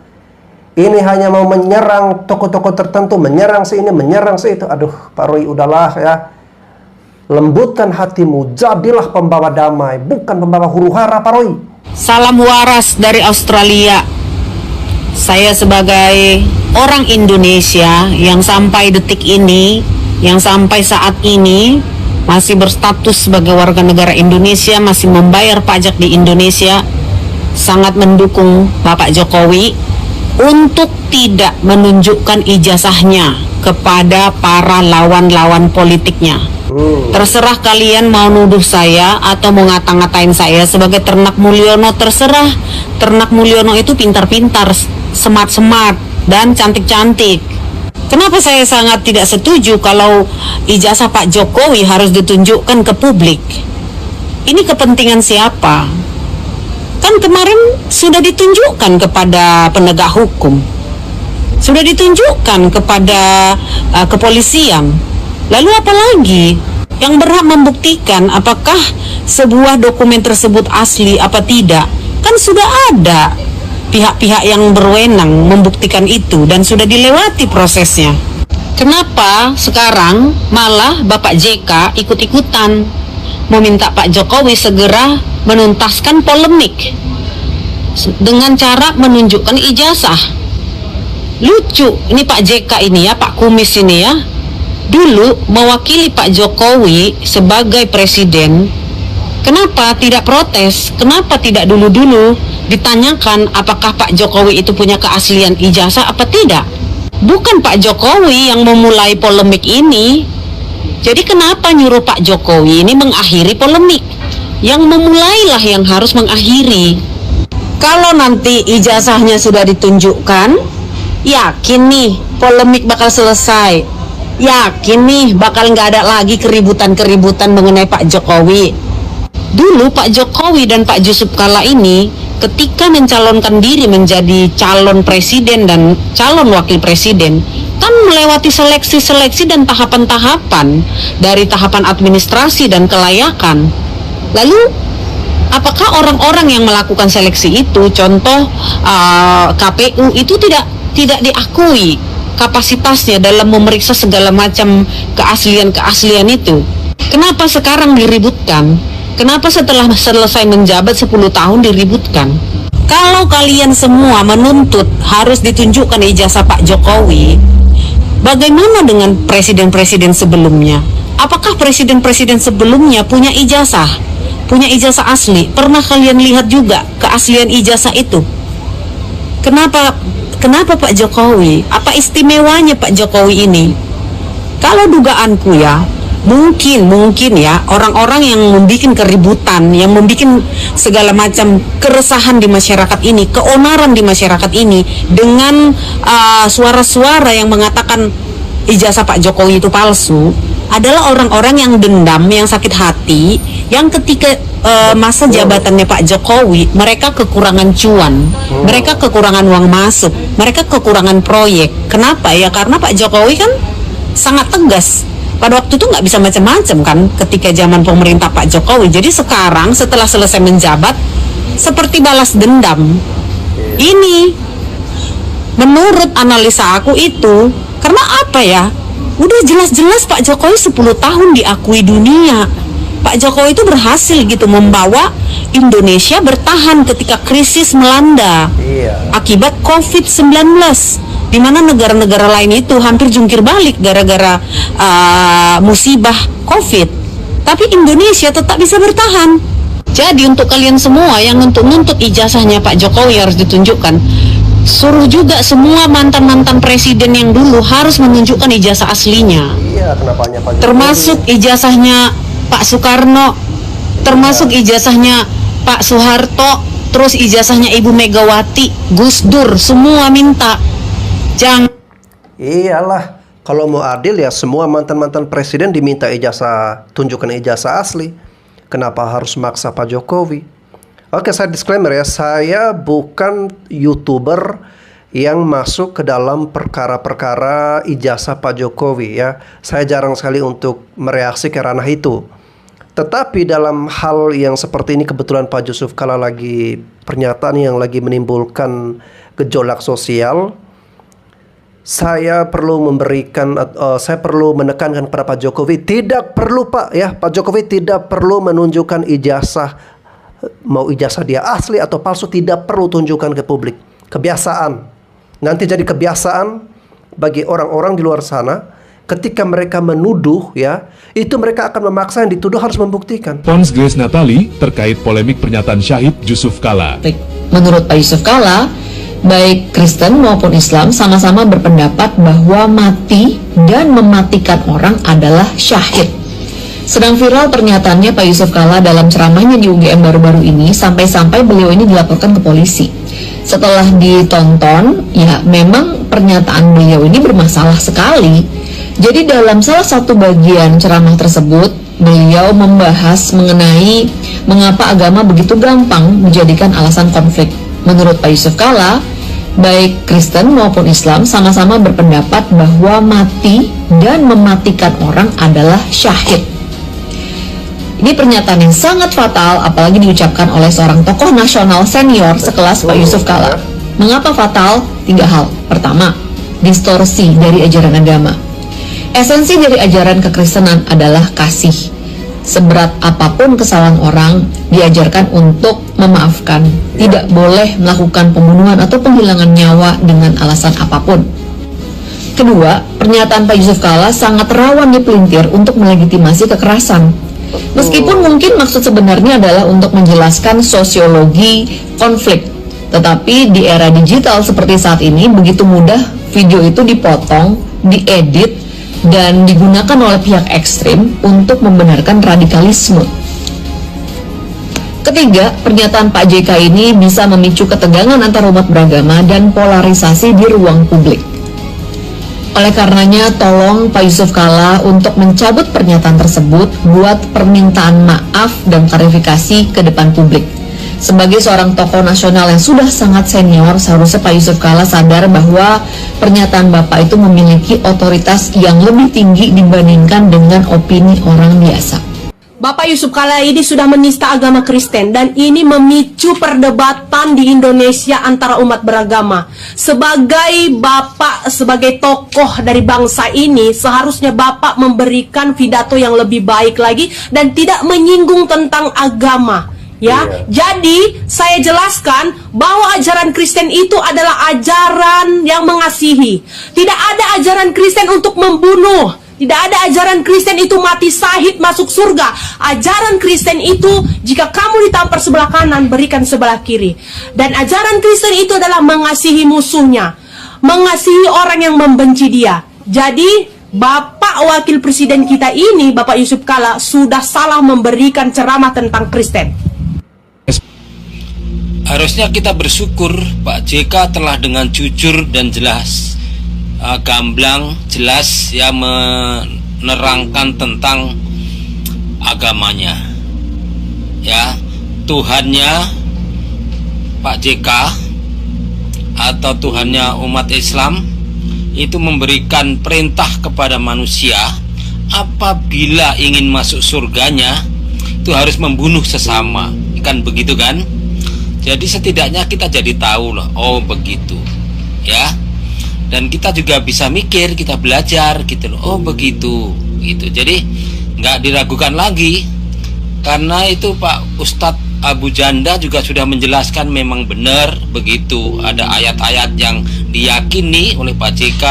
Ini hanya mau menyerang tokoh-tokoh tertentu, menyerang si ini, menyerang si itu. Aduh, Pak Roy, udahlah ya. Lembutkan hatimu, jadilah pembawa damai, bukan pembawa huru-hara, Pak Roy. Salam waras dari Australia. Saya sebagai orang Indonesia yang sampai detik ini, yang sampai saat ini masih berstatus sebagai warga negara Indonesia, masih membayar pajak di Indonesia, sangat mendukung Bapak Jokowi untuk tidak menunjukkan ijazahnya kepada para lawan-lawan politiknya. Terserah kalian mau nuduh saya atau mau ngata-ngatain saya sebagai ternak Mulyono, terserah. Ternak Mulyono itu pintar-pintar, smart-smart, dan cantik-cantik. Kenapa saya sangat tidak setuju kalau ijazah Pak Jokowi harus ditunjukkan ke publik? Ini kepentingan siapa? Kan kemarin sudah ditunjukkan kepada penegak hukum, sudah ditunjukkan kepada kepolisian. Lalu apa lagi yang berhak membuktikan apakah sebuah dokumen tersebut asli apa tidak? Kan sudah ada pihak-pihak yang berwenang membuktikan itu dan sudah dilewati prosesnya. Kenapa sekarang malah Bapak JK ikut-ikutan meminta Pak Jokowi segera menuntaskan polemik dengan cara menunjukkan ijazah? Lucu ini Pak JK ini ya, Pak Kumis ini ya, dulu mewakili Pak Jokowi sebagai presiden. Kenapa tidak protes? Kenapa tidak dulu-dulu ditanyakan apakah Pak Jokowi itu punya keaslian ijazah apa tidak? Bukan Pak Jokowi yang memulai polemik ini. Jadi kenapa nyuruh Pak Jokowi ini mengakhiri polemik? Yang memulailah yang harus mengakhiri. Kalau nanti ijazahnya sudah ditunjukkan, yakin nih polemik bakal selesai. Yakin nih bakal nggak ada lagi keributan-keributan mengenai Pak Jokowi. Dulu Pak Jokowi dan Pak Yusuf Kala ini ketika mencalonkan diri menjadi calon presiden dan calon wakil presiden kan melewati seleksi-seleksi dan tahapan-tahapan dari tahapan administrasi dan kelayakan. Lalu apakah orang-orang yang melakukan seleksi itu, contoh KPU itu tidak diakui kapasitasnya dalam memeriksa segala macam keaslian itu? Kenapa sekarang diributkan? Kenapa setelah selesai menjabat 10 tahun diributkan? Kalau kalian semua menuntut harus ditunjukkan ijazah Pak Jokowi, bagaimana dengan presiden-presiden sebelumnya? Apakah presiden-presiden sebelumnya punya ijazah? Punya ijazah asli? Pernah kalian lihat juga keaslian ijazah itu? Kenapa Pak Jokowi? Apa istimewanya Pak Jokowi ini? Kalau dugaanku ya, mungkin ya orang-orang yang membuat keributan, yang membuat segala macam keresahan di masyarakat ini, keonaran di masyarakat ini dengan suara-suara yang mengatakan ijazah Pak Jokowi itu palsu, adalah orang-orang yang dendam, yang sakit hati, yang ketika masa jabatannya Pak Jokowi mereka kekurangan cuan, mereka kekurangan uang masuk, mereka kekurangan proyek. Kenapa ya? Karena Pak Jokowi kan sangat tegas. Pada waktu itu nggak bisa macam-macam kan ketika zaman pemerintah Pak Jokowi. Jadi sekarang setelah selesai menjabat seperti balas dendam. Ini menurut analisa aku itu karena apa ya? Udah jelas-jelas Pak Jokowi 10 tahun diakui dunia. Pak Jokowi itu berhasil gitu membawa Indonesia bertahan ketika krisis melanda akibat COVID-19. di mana negara-negara lain itu hampir jungkir balik gara-gara musibah COVID. Tapi Indonesia tetap bisa bertahan. Jadi untuk kalian semua yang nuntut ijazahnya Pak Jokowi harus ditunjukkan, suruh juga semua mantan-mantan presiden yang dulu harus menunjukkan ijazah aslinya. Iya, kenapanya Pak Jokowi? Termasuk ijazahnya Pak Soekarno, termasuk ijazahnya Pak Soeharto, terus ijazahnya Ibu Megawati, Gus Dur, semua minta. Jangan. Iyalah, kalau mau adil ya semua mantan-mantan presiden diminta ijazah, tunjukkan ijazah asli. Kenapa harus maksa Pak Jokowi? Oke, saya disclaimer ya, saya bukan YouTuber yang masuk ke dalam perkara-perkara ijazah Pak Jokowi ya. Saya jarang sekali untuk mereaksi ke ranah itu. Tetapi dalam hal yang seperti ini kebetulan Pak Yusuf Kalla lagi pernyataan yang lagi menimbulkan gejolak sosial. Saya perlu saya perlu menekankan kepada Pak Jokowi, tidak perlu Pak ya, Pak Jokowi tidak perlu menunjukkan ijazah, mau ijazah dia asli atau palsu tidak perlu tunjukkan ke publik. Kebiasaan, nanti jadi kebiasaan bagi orang-orang di luar sana. Ketika mereka menuduh ya, itu mereka akan memaksa yang dituduh harus membuktikan. Pons Grace Natali terkait polemik pernyataan Syahid Yusuf Kalla. Menurut Pak Yusuf Kalla, baik Kristen maupun Islam sama-sama berpendapat bahwa mati dan mematikan orang adalah syahid. Sedang viral pernyataannya Pak Yusuf Kalla dalam ceramahnya di UGM baru-baru ini, sampai-sampai beliau ini dilaporkan ke polisi. Setelah ditonton, ya memang pernyataan beliau ini bermasalah sekali. Jadi dalam salah satu bagian ceramah tersebut, beliau membahas mengenai mengapa agama begitu gampang dijadikan alasan konflik. Menurut Pak Yusuf Kalla, baik Kristen maupun Islam sama-sama berpendapat bahwa mati dan mematikan orang adalah syahid. Ini pernyataan yang sangat fatal, apalagi diucapkan oleh seorang tokoh nasional senior sekelas Pak Yusuf Kalla. Mengapa fatal? 3 hal. Pertama, distorsi dari ajaran agama. Esensi dari ajaran kekristenan adalah kasih. Seberat apapun kesalahan orang, diajarkan untuk memaafkan. Tidak boleh melakukan pembunuhan atau penghilangan nyawa dengan alasan apapun. Kedua, pernyataan Pak Yusuf Kalla sangat rawan dipelintir untuk melegitimasi kekerasan. Meskipun mungkin maksud sebenarnya adalah untuk menjelaskan sosiologi konflik. Tetapi di era digital seperti saat ini, begitu mudah video itu dipotong, diedit, dan digunakan oleh pihak ekstrim untuk membenarkan radikalisme. Ketiga, pernyataan Pak JK ini bisa memicu ketegangan antar umat beragama dan polarisasi di ruang publik. Oleh karenanya, tolong Pak Yusuf Kalla untuk mencabut pernyataan tersebut, buat permintaan maaf dan klarifikasi ke depan publik. Sebagai seorang tokoh nasional yang sudah sangat senior, seharusnya Pak Yusuf Kalla sadar bahwa pernyataan Bapak itu memiliki otoritas yang lebih tinggi dibandingkan dengan opini orang biasa. Bapak Yusuf Kalla ini sudah menista agama Kristen dan ini memicu perdebatan di Indonesia antara umat beragama. Sebagai Bapak, sebagai tokoh dari bangsa ini, seharusnya Bapak memberikan pidato yang lebih baik lagi dan tidak menyinggung tentang agama. Ya, jadi saya jelaskan bahwa ajaran Kristen itu adalah ajaran yang mengasihi. Tidak ada ajaran Kristen untuk membunuh. Tidak ada ajaran Kristen itu mati syahid masuk surga. Ajaran Kristen itu jika kamu ditampar sebelah kanan, berikan sebelah kiri. Dan ajaran Kristen itu adalah mengasihi musuhnya, mengasihi orang yang membenci dia. Jadi Bapak Wakil Presiden kita ini, Bapak Yusuf Kalla, sudah salah memberikan ceramah tentang Kristen. Harusnya kita bersyukur Pak JK telah dengan jujur dan jelas, gamblang, jelas ya, menerangkan tentang agamanya. Ya, Tuhannya Pak JK atau Tuhannya umat Islam itu memberikan perintah kepada manusia, apabila ingin masuk surganya itu harus membunuh sesama. Kan begitu kan? Jadi setidaknya kita jadi tahu loh, oh begitu ya. Dan kita juga bisa mikir, kita belajar gitu loh, oh begitu gitu. Jadi nggak diragukan lagi, karena itu Pak Ustadz Abu Janda juga sudah menjelaskan memang benar begitu. Ada ayat-ayat yang diyakini oleh Pak JK,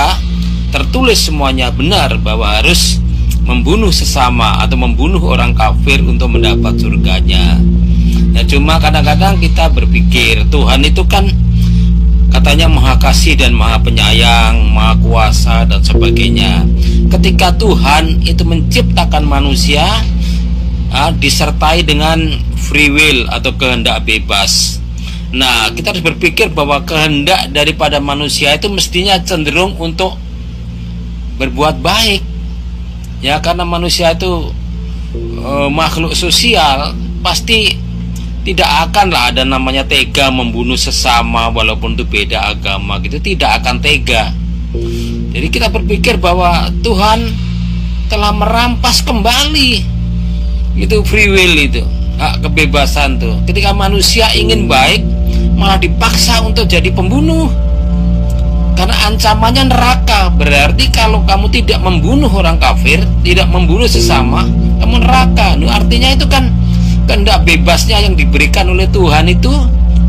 tertulis semuanya benar bahwa harus membunuh sesama atau membunuh orang kafir untuk mendapat surganya. Nah, cuma kadang-kadang kita berpikir Tuhan itu kan katanya maha kasih dan maha penyayang, maha kuasa dan sebagainya. Ketika Tuhan itu menciptakan manusia disertai dengan free will atau kehendak bebas. Nah, kita harus berpikir bahwa kehendak daripada manusia itu mestinya cenderung untuk berbuat baik. Ya, karena manusia itu makhluk sosial, pasti tidak akanlah ada namanya tega membunuh sesama walaupun itu beda agama gitu, tidak akan tega. Jadi kita berpikir bahwa Tuhan telah merampas kembali itu free will, itu hak kebebasan tuh. Ketika manusia ingin baik malah dipaksa untuk jadi pembunuh karena ancamannya neraka. Berarti kalau kamu tidak membunuh orang kafir, tidak membunuh sesama, kamu neraka. Nah, artinya itu kan kehendak bebasnya yang diberikan oleh Tuhan itu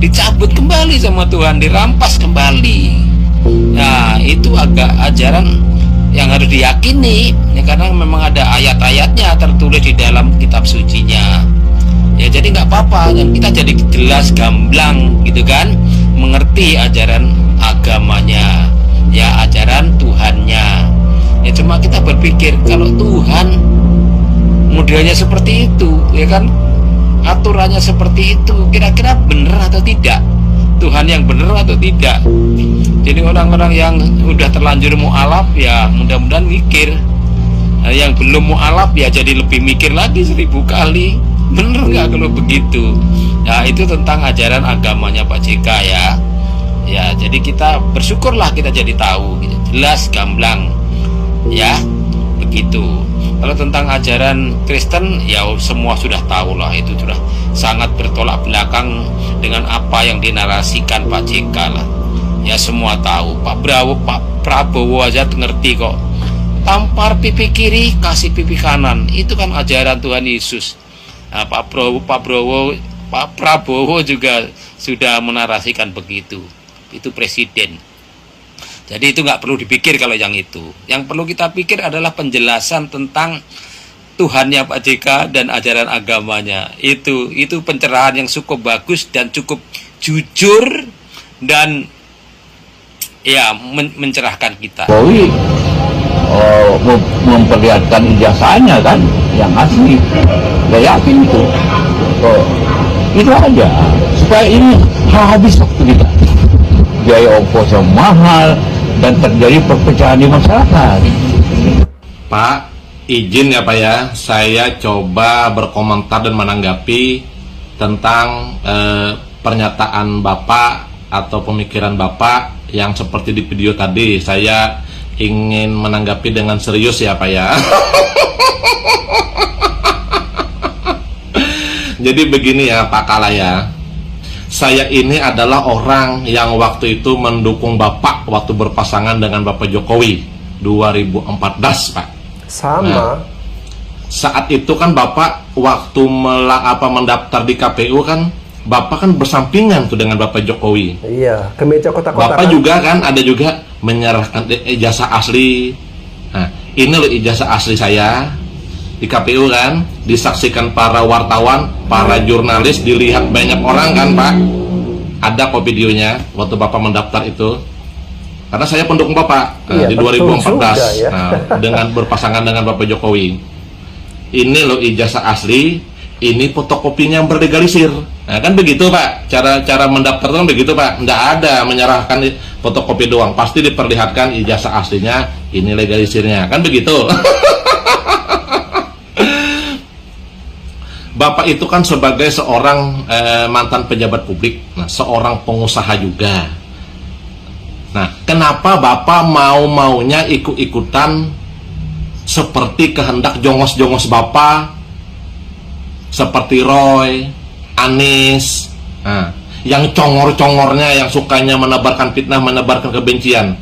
dicabut kembali sama Tuhan, dirampas kembali. Nah, itu agak ajaran yang harus diyakini ya, karena memang ada ayat-ayatnya tertulis di dalam kitab sucinya ya. Jadi nggak apa-apa dan kita jadi jelas gamblang gitu kan, mengerti ajaran agamanya ya, ajaran Tuhannya ya. Cuma kita berpikir kalau Tuhan modelnya seperti itu ya kan, aturannya seperti itu, kira-kira benar atau tidak? Tuhan yang benar atau tidak? Jadi orang-orang yang udah terlanjur mu'alaf ya mudah-mudahan mikir. Nah, yang belum mu'alaf ya jadi lebih mikir lagi 1000 kali. Bener nggak kalau begitu? Nah, itu tentang ajaran agamanya Pak JK ya. Ya, jadi kita bersyukurlah kita jadi tahu gitu. Jelas gamblang ya, begitu. Kalau tentang ajaran Kristen ya semua sudah tahu lah, itu sudah sangat bertolak belakang dengan apa yang dinarasikan Pak JK lah. Ya semua tahu. Pak Prabowo aja ngerti kok. Tampar pipi kiri, kasih pipi kanan. Itu kan ajaran Tuhan Yesus. Nah, Pak Prabowo juga sudah menarasikan begitu. Itu presiden. Jadi itu nggak perlu dipikir kalau yang itu. Yang perlu kita pikir adalah penjelasan tentang Tuhannya Pak JK dan ajaran agamanya. Itu pencerahan yang cukup bagus dan cukup jujur dan ya mencerahkan kita. Jokowi memperlihatkan ijazahnya kan yang asli, saya yakin itu. Itu aja supaya ini habis waktu kita. Biaya ongkos yang mahal dan terjadi perpecahan di masyarakat. Pak, izin ya Pak ya, saya coba berkomentar dan menanggapi tentang pernyataan Bapak atau pemikiran Bapak yang seperti di video tadi. Saya ingin menanggapi dengan serius ya Pak ya. Jadi begini ya Pak Kala ya, saya ini adalah orang yang waktu itu mendukung Bapak waktu berpasangan dengan Bapak Jokowi 2014 Pak. Sama. Nah, saat itu kan Bapak waktu mendaftar di KPU kan, Bapak kan bersampingan tuh dengan Bapak Jokowi. Iya, ke meja kotak-kotak. Bapak juga kan ada juga menyerahkan ijazah asli. Nah, ini loh ijazah asli saya di KPU kan, disaksikan para wartawan, para jurnalis, dilihat banyak orang kan Pak. Ada kok videonya waktu Bapak mendaftar itu. Karena saya pendukung Bapak Iya, di betul 2014 juga, ya. dengan berpasangan dengan Bapak Jokowi. Ini loh ijazah asli, ini fotokopinya yang berlegalisir. Nah, kan begitu Pak, cara mendaftar kan begitu Pak. Nggak ada menyerahkan fotokopi doang, pasti diperlihatkan ijazah aslinya, ini legalisirnya, kan begitu. Bapak itu kan sebagai seorang mantan pejabat publik, nah, seorang pengusaha juga. Nah, kenapa Bapak mau-maunya ikut-ikutan seperti kehendak jongos-jongos Bapak, seperti Roy, Anies, nah, yang congor-congornya, yang sukanya menebarkan fitnah, menebarkan kebencian.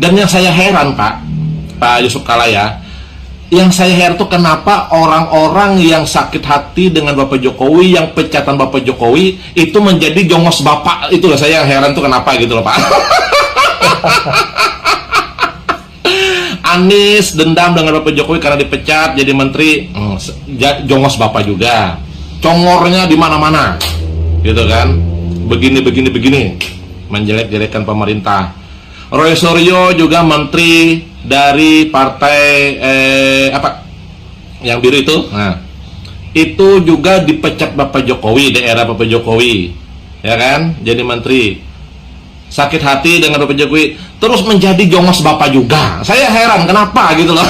Dan yang saya heran Pak Yusuf Kala ya, yang saya heran tuh kenapa orang-orang yang sakit hati dengan Bapak Jokowi, yang pecatan Bapak Jokowi itu menjadi jongos Bapak. Itulah saya yang heran tuh kenapa gitu loh Pak. Anies dendam dengan Bapak Jokowi karena dipecat jadi menteri, jongos Bapak juga. Congornya di mana-mana. Gitu kan. Begini menjelek-jelekan pemerintah. Roy Suryo juga menteri dari partai yang biru itu. Nah, itu juga dipecat Bapak Jokowi, daerah Bapak Jokowi, ya kan, jadi menteri. Sakit hati dengan Bapak Jokowi, terus menjadi jongos Bapak juga. Saya heran kenapa gitu loh.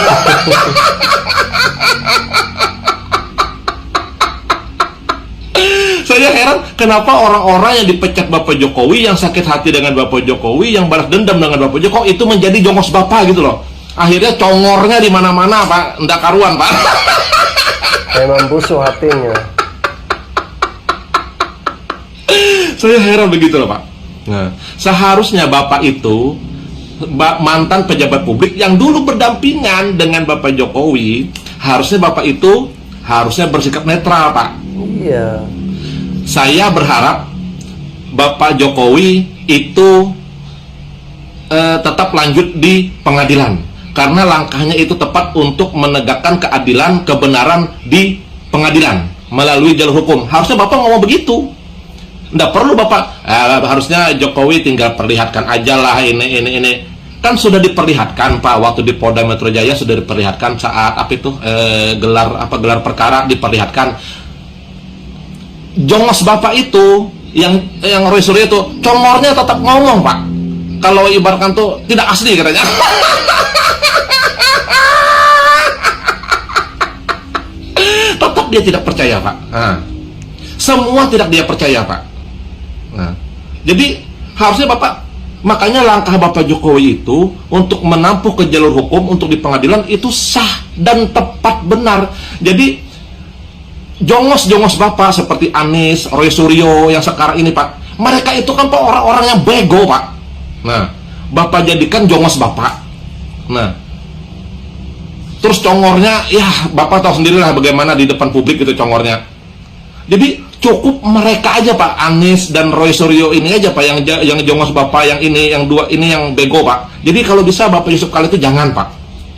Saya heran kenapa orang-orang yang dipecat Bapak Jokowi, yang sakit hati dengan Bapak Jokowi, yang balas dendam dengan Bapak Jokowi itu menjadi jongos Bapak gitu loh. Akhirnya congornya di mana-mana Pak, ndak karuan Pak. Memang busuk hatinya. Saya heran begitu loh Pak. Nah, seharusnya Bapak itu mantan pejabat publik yang dulu berdampingan dengan Bapak Jokowi, harusnya Bapak itu harusnya bersikap netral Pak. Iya. Saya berharap Bapak Jokowi itu tetap lanjut di pengadilan, karena langkahnya itu tepat untuk menegakkan keadilan, kebenaran di pengadilan melalui jalur hukum. Harusnya Bapak ngomong begitu. Nggak perlu Bapak, harusnya Jokowi tinggal perlihatkan aja lah ini. Kan sudah diperlihatkan Pak, waktu di Polda Metro Jaya sudah diperlihatkan saat gelar perkara diperlihatkan. Jongos Bapak itu yang Roy Suryo itu congornya tetap ngomong Pak. Kalau ibaratkan tuh tidak asli katanya. Tetap dia tidak percaya Pak. Nah, semua tidak dia percaya Pak. Nah, jadi harusnya Bapak, makanya langkah Bapak Jokowi itu untuk menampung ke jalur hukum untuk di pengadilan itu sah dan tepat benar. Jadi jongos Bapak seperti Anies, Roy Suryo yang sekarang ini Pak, mereka itu kan Pak orang-orang yang bego Pak. Nah, Bapak jadikan jongos Bapak. Nah, terus congornya ya Bapak tahu sendirilah bagaimana di depan publik itu congornya. Jadi cukup mereka aja Pak, Anies dan Roy Suryo ini aja Pak yang jongos Bapak, yang ini, yang dua ini yang bego Pak. Jadi kalau bisa Bapak Yusuf Kala itu jangan Pak,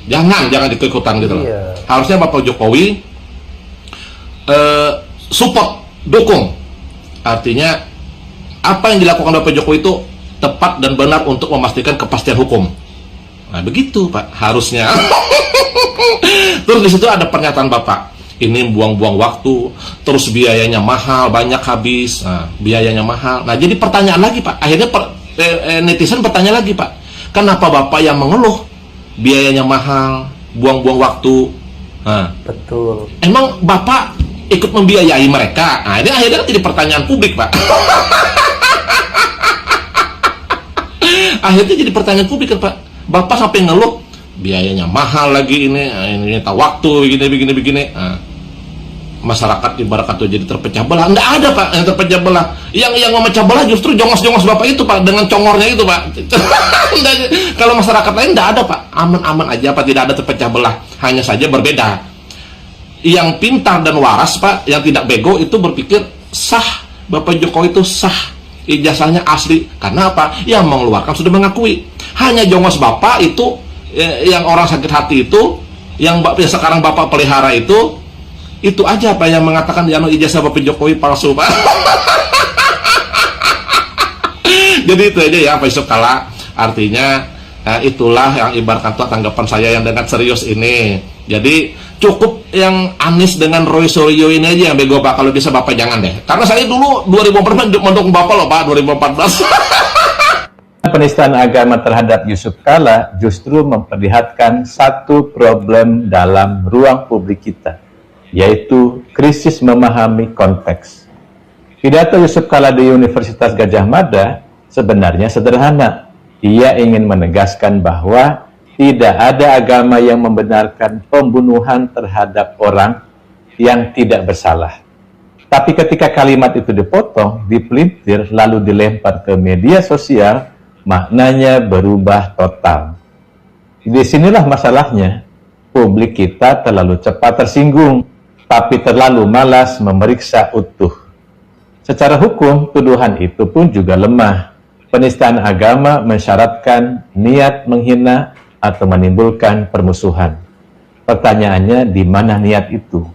jangan ikut-ikutan gitu loh. Harusnya Bapak Jokowi support, dukung. Artinya apa yang dilakukan Bapak Jokowi itu tepat dan benar untuk memastikan kepastian hukum. Nah begitu Pak harusnya. Terus di situ ada pernyataan Bapak, ini buang-buang waktu, terus biayanya mahal, banyak habis. Nah, biayanya mahal. Nah, jadi pertanyaan lagi Pak, akhirnya netizen bertanya lagi Pak, kenapa Bapak yang mengeluh biayanya mahal, buang-buang waktu? Nah, betul. Emang Bapak ikut membiayai mereka? Nah, ini akhirnya jadi pertanyaan publik Pak. Akhirnya jadi pertanyaan publik kan Pak, Bapak sampai ngeluh biayanya mahal lagi, ini tak waktu begini. Nah, masyarakat ibarat kata jadi terpecah belah. Nggak ada Pak yang terpecah belah. Yang memecah belah justru jongos Bapak itu Pak, dengan congornya itu Pak. Kalau masyarakat lain nggak ada Pak, aman-aman aja Pak, tidak ada terpecah belah. Hanya saja berbeda. Yang pintar dan waras Pak, yang tidak bego itu berpikir sah, Bapak Jokowi itu sah, ijazahnya asli. Karena apa? Yang mengeluarkan sudah mengakui. Hanya jongos Bapak itu, yang orang sakit hati itu, yang sekarang Bapak pelihara itu aja Pak yang mengatakan ijazah Bapak Jokowi palsu Pak. Jadi itu aja ya Pak Yusuf Kala. Artinya itulah yang ibaratkan tanggapan saya yang dengan serius ini. Jadi cukup yang Anies dengan Roy Suryo ini aja yang bego Pak. Kalau bisa Bapak jangan deh. Karena saya dulu 2014 mendukung Bapak loh Pak, 2014. Penistaan agama terhadap Yusuf Kala justru memperlihatkan satu problem dalam ruang publik kita, yaitu krisis memahami konteks. Pidato Yusuf Kala di Universitas Gadjah Mada sebenarnya sederhana. Ia ingin menegaskan bahwa tidak ada agama yang membenarkan pembunuhan terhadap orang yang tidak bersalah. Tapi ketika kalimat itu dipotong, dipelintir, lalu dilempar ke media sosial, maknanya berubah total. Di sinilah masalahnya. publik kita terlalu cepat tersinggung, tapi terlalu malas memeriksa utuh. Secara hukum, tuduhan itu pun juga lemah. Penistaan agama mensyaratkan niat menghina atau menimbulkan permusuhan. Pertanyaannya, di mana niat itu?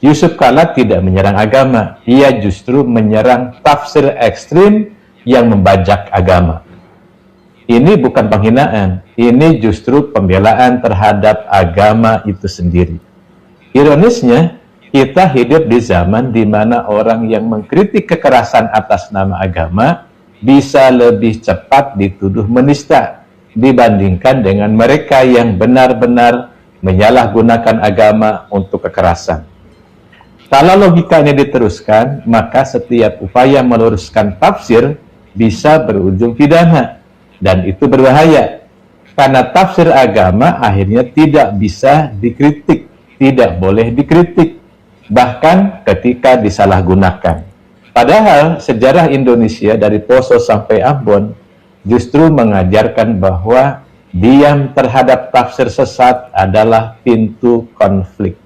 Yusuf Kala tidak menyerang agama, ia justru menyerang tafsir ekstrim yang membajak agama. Ini bukan penghinaan, ini justru pembelaan terhadap agama itu sendiri. Ironisnya, kita hidup di zaman di mana orang yang mengkritik kekerasan atas nama agama bisa lebih cepat dituduh menista dibandingkan dengan mereka yang benar-benar menyalahgunakan agama untuk kekerasan. Kalau logika ini diteruskan, maka setiap upaya meluruskan tafsir bisa berujung pidana, dan itu berbahaya, karena tafsir agama akhirnya tidak bisa dikritik, tidak boleh dikritik, bahkan ketika disalahgunakan. Padahal sejarah Indonesia dari Poso sampai Ambon justru mengajarkan bahwa diam terhadap tafsir sesat adalah pintu konflik.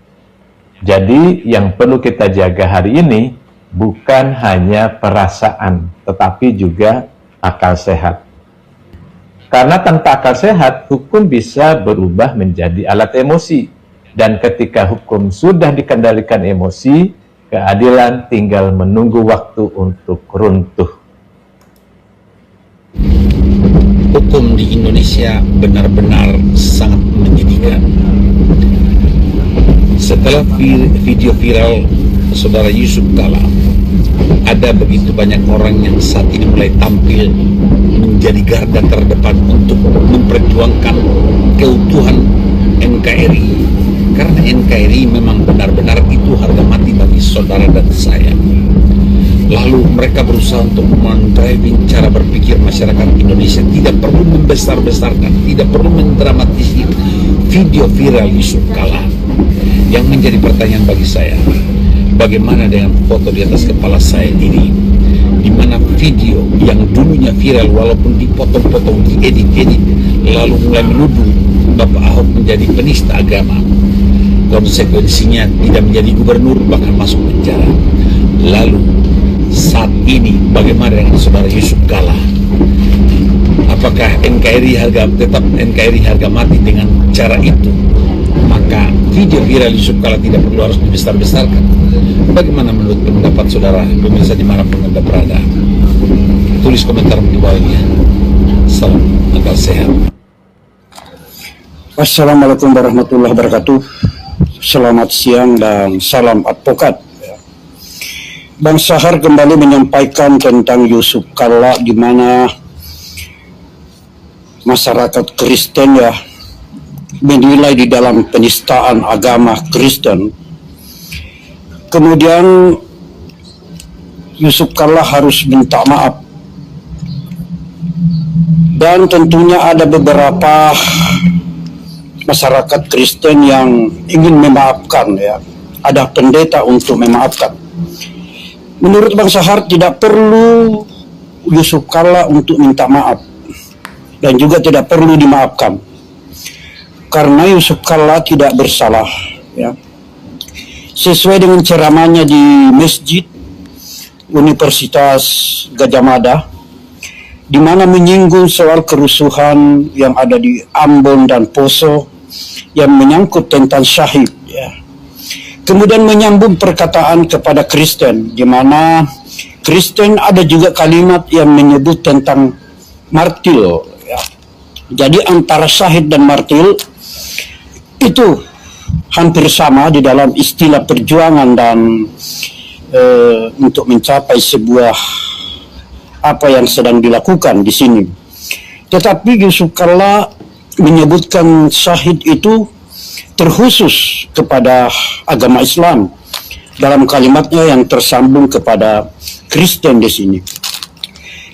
Jadi yang perlu kita jaga hari ini bukan hanya perasaan, tetapi juga akal sehat. Karena tanpa akal sehat, hukum bisa berubah menjadi alat emosi. Dan ketika hukum sudah dikendalikan emosi, keadilan tinggal menunggu waktu untuk runtuh. Hukum di Indonesia benar-benar sangat menyedihkan. Setelah video viral saudara Yusuf Kala, ada begitu banyak orang yang saat ini mulai tampil menjadi garda terdepan untuk memperjuangkan keutuhan NKRI, karena NKRI memang benar-benar itu harga mati bagi saudara dan saya. Lalu mereka berusaha untuk mendriving cara berpikir masyarakat Indonesia, tidak perlu membesar-besarkan, tidak perlu mendramatisir video viral Yusuf Kala. Yang menjadi pertanyaan bagi saya, bagaimana dengan foto di atas kepala saya ini, di mana video yang dulunya viral walaupun dipotong-potong, diedit-edit, lalu mulai menuduh Bapak Ahok menjadi penista agama, konsekuensinya tidak menjadi gubernur, bahkan masuk penjara. Lalu saat ini bagaimana dengan saudara Yusuf Kala? Apakah tetap NKRI harga mati dengan cara itu? Maka video viral Yusuf Kala tidak perlu harus dibesar-besarkan. Bagaimana menurut pendapat saudara pemirsa dimanapun Anda berada? Tulis komentar di bawahnya. Salam akal sehat. Assalamualaikum warahmatullahi wabarakatuh. Selamat siang dan salam advokat. Bang Sahar kembali menyampaikan tentang Yusuf Kala, di mana masyarakat Kristen ya menilai di dalam penistaan agama Kristen. Kemudian Yusuf Kala harus minta maaf. Dan tentunya ada beberapa masyarakat Kristen yang ingin memaafkan ya. Ada pendeta untuk memaafkan. Menurut Bang Sahar tidak perlu Yusuf Kala untuk minta maaf. Dan juga tidak perlu dimaafkan. Karena Yusuf Kala tidak bersalah ya. Sesuai dengan ceramahnya di Masjid Universitas Gadjah Mada, di mana menyinggung soal kerusuhan yang ada di Ambon dan Poso yang menyangkut tentang syahid ya. Kemudian menyambung perkataan kepada Kristen, di mana Kristen ada juga kalimat yang menyebut tentang martir ya. Jadi antara syahid dan martir itu hampir sama di dalam istilah perjuangan dan untuk mencapai sebuah apa yang sedang dilakukan di sini. Tetapi Yusuf Kala menyebutkan syahid itu terkhusus kepada agama Islam dalam kalimatnya yang tersambung kepada Kristen di sini.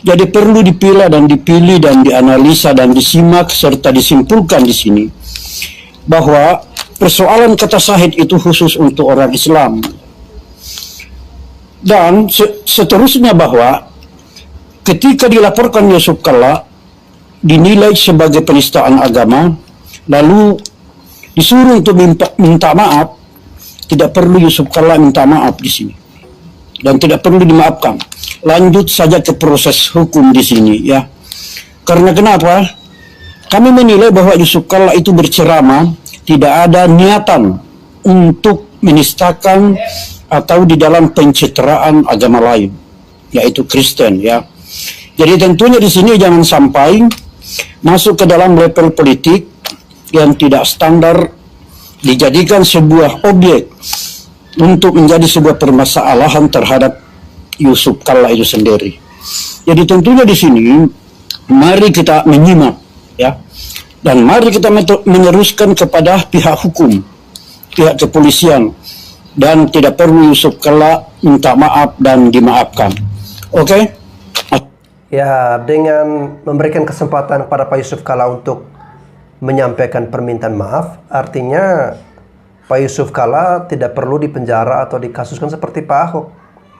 Jadi perlu dipilah dan dipilih dan dianalisa dan disimak serta disimpulkan di sini bahwa persoalan kata syahid itu khusus untuk orang Islam. Dan seterusnya bahwa ketika dilaporkan Yusuf Kala dinilai sebagai penistaan agama, lalu disuruh untuk minta maaf, tidak perlu Yusuf Kalla minta maaf di sini. Dan tidak perlu dimaafkan. Lanjut saja ke proses hukum di sini ya. Karena kenapa? Kami menilai bahwa Yusuf Kalla itu berceramah tidak ada niatan untuk menistakan atau di dalam pencitraan agama lain, yaitu Kristen ya. Jadi tentunya di sini jangan sampai masuk ke dalam level politik yang tidak standar, dijadikan sebuah objek untuk menjadi sebuah permasalahan terhadap Yusuf Kalla itu sendiri. Jadi tentunya di sini mari kita menyimak ya, dan mari kita meneruskan kepada pihak hukum, pihak kepolisian, dan tidak perlu Yusuf Kalla minta maaf dan dimaafkan. Oke? Ya, dengan memberikan kesempatan kepada Pak Yusuf Kalla untuk menyampaikan permintaan maaf, artinya Pak Yusuf Kalla tidak perlu dipenjara atau dikasuskan seperti Pak Ahok.